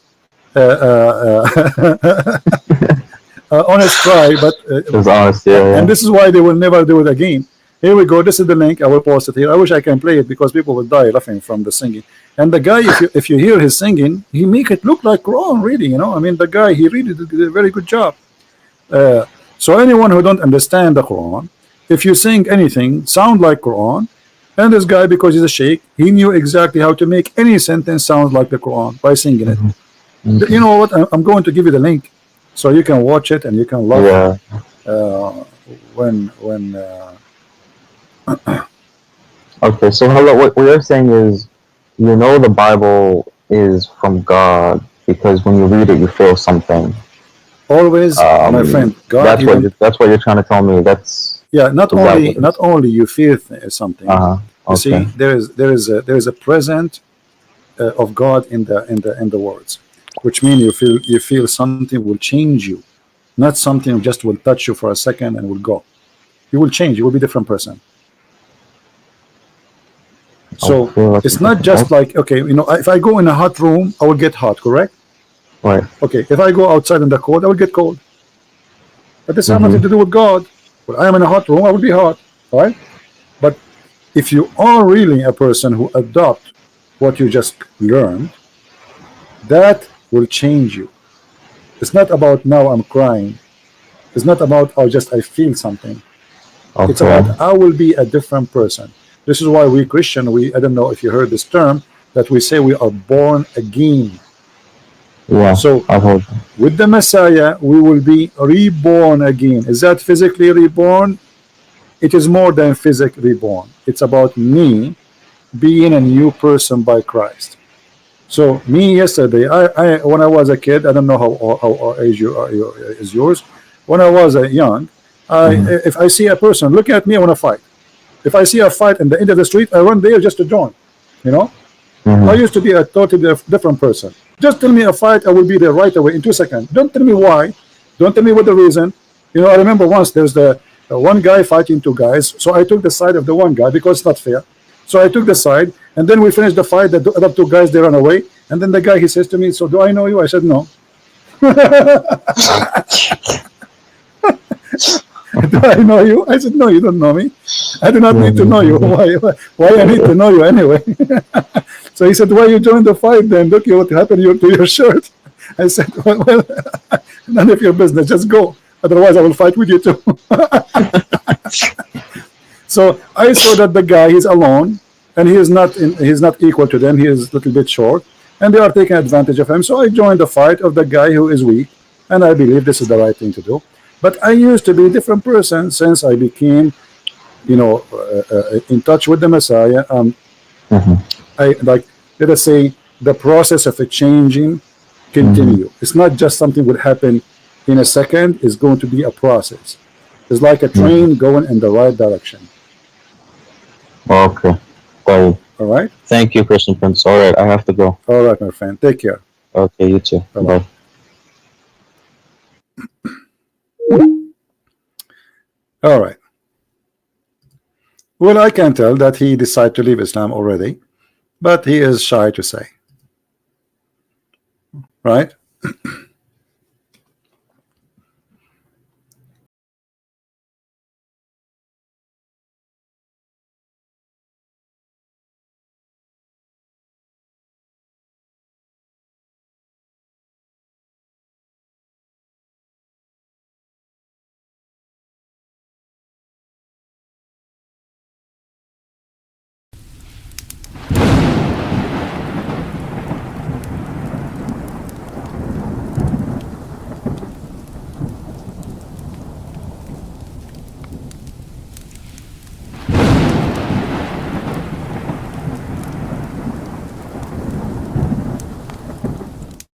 Honest cry, but it was honest, and this is why they will never do it again. Here we go. This is the link. I will post it here. I wish I can play it because people will die laughing from the singing. And the guy, if you hear his singing, he make it look like Quran, really. You know, I mean, the guy, he really did a very good job. So anyone who don't understand the Quran, if you sing anything sound like Quran, and this guy, because he's a sheikh, he knew exactly how to make any sentence sound like the Quran by singing it. You know what? I'm going to give you the link so you can watch it and you can love when okay, so hello, what you're saying is, you know, the Bible is from God because when you read it you feel something. Always, my friend, God, that's what you're trying to tell me. That's not only you feel something. Okay. You see, there is a present of God in the words, which means you feel something will change you, not something just will touch you for a second and will go. You will change. You will be a different person. So it's not just like, okay, you know, if I go in a hot room, I will get hot, correct? Right. Okay, if I go outside in the cold, I will get cold. But this has nothing to do with God. When I am in a hot room, I will be hot, right? But if you are really a person who adopt what you just learned, that will change you. It's not about now I'm crying. It's not about I feel something. Okay. It's about I will be a different person. This is why we Christian, I don't know if you heard this term, that we say we are born again. Yeah. So with the Messiah, we will be reborn again. Is that physically reborn? It is more than physically reborn. It's about me being a new person by Christ. So me yesterday, I when I was a kid, I don't know how age is yours. When I was young, if I see a person looking at me, I want to fight. If I see a fight in the end of the street, I run there just to join. You know, I used to be a totally different person. Just tell me a fight, I will be there right away in 2 seconds. Don't tell me why. Don't tell me what the reason. You know, I remember once there's the one guy fighting two guys, so I took the side of the one guy because it's not fair. So I took the side, and then we finished the fight. The other two guys, they ran away, and then the guy, he says to me, "So do I know you?" I said, "No." Do I know you? I said, "No, you don't know me. I do not need to know you. Why I need to know you anyway?" So he said, "Why you joined the fight then? Look what happened to your shirt." I said, well, none of your business. Just go. Otherwise, I will fight with you too. So I saw that the guy, he's alone, and he's not equal to them. He is a little bit short, and they are taking advantage of him. So I joined the fight of the guy who is weak, and I believe this is the right thing to do. But I used to be a different person since I became, you know, in touch with the Messiah. I like, let us say, the process of a changing continue. It's not just something would happen in a second. It's going to be a process. It's like a train going in the right direction. Okay. All right. Thank you, Christian Prince. All right, I have to go. All right, my friend. Take care. Okay, you too. Bye. All right. Well, I can tell that he decided to leave Islam already, but he is shy to say. Right?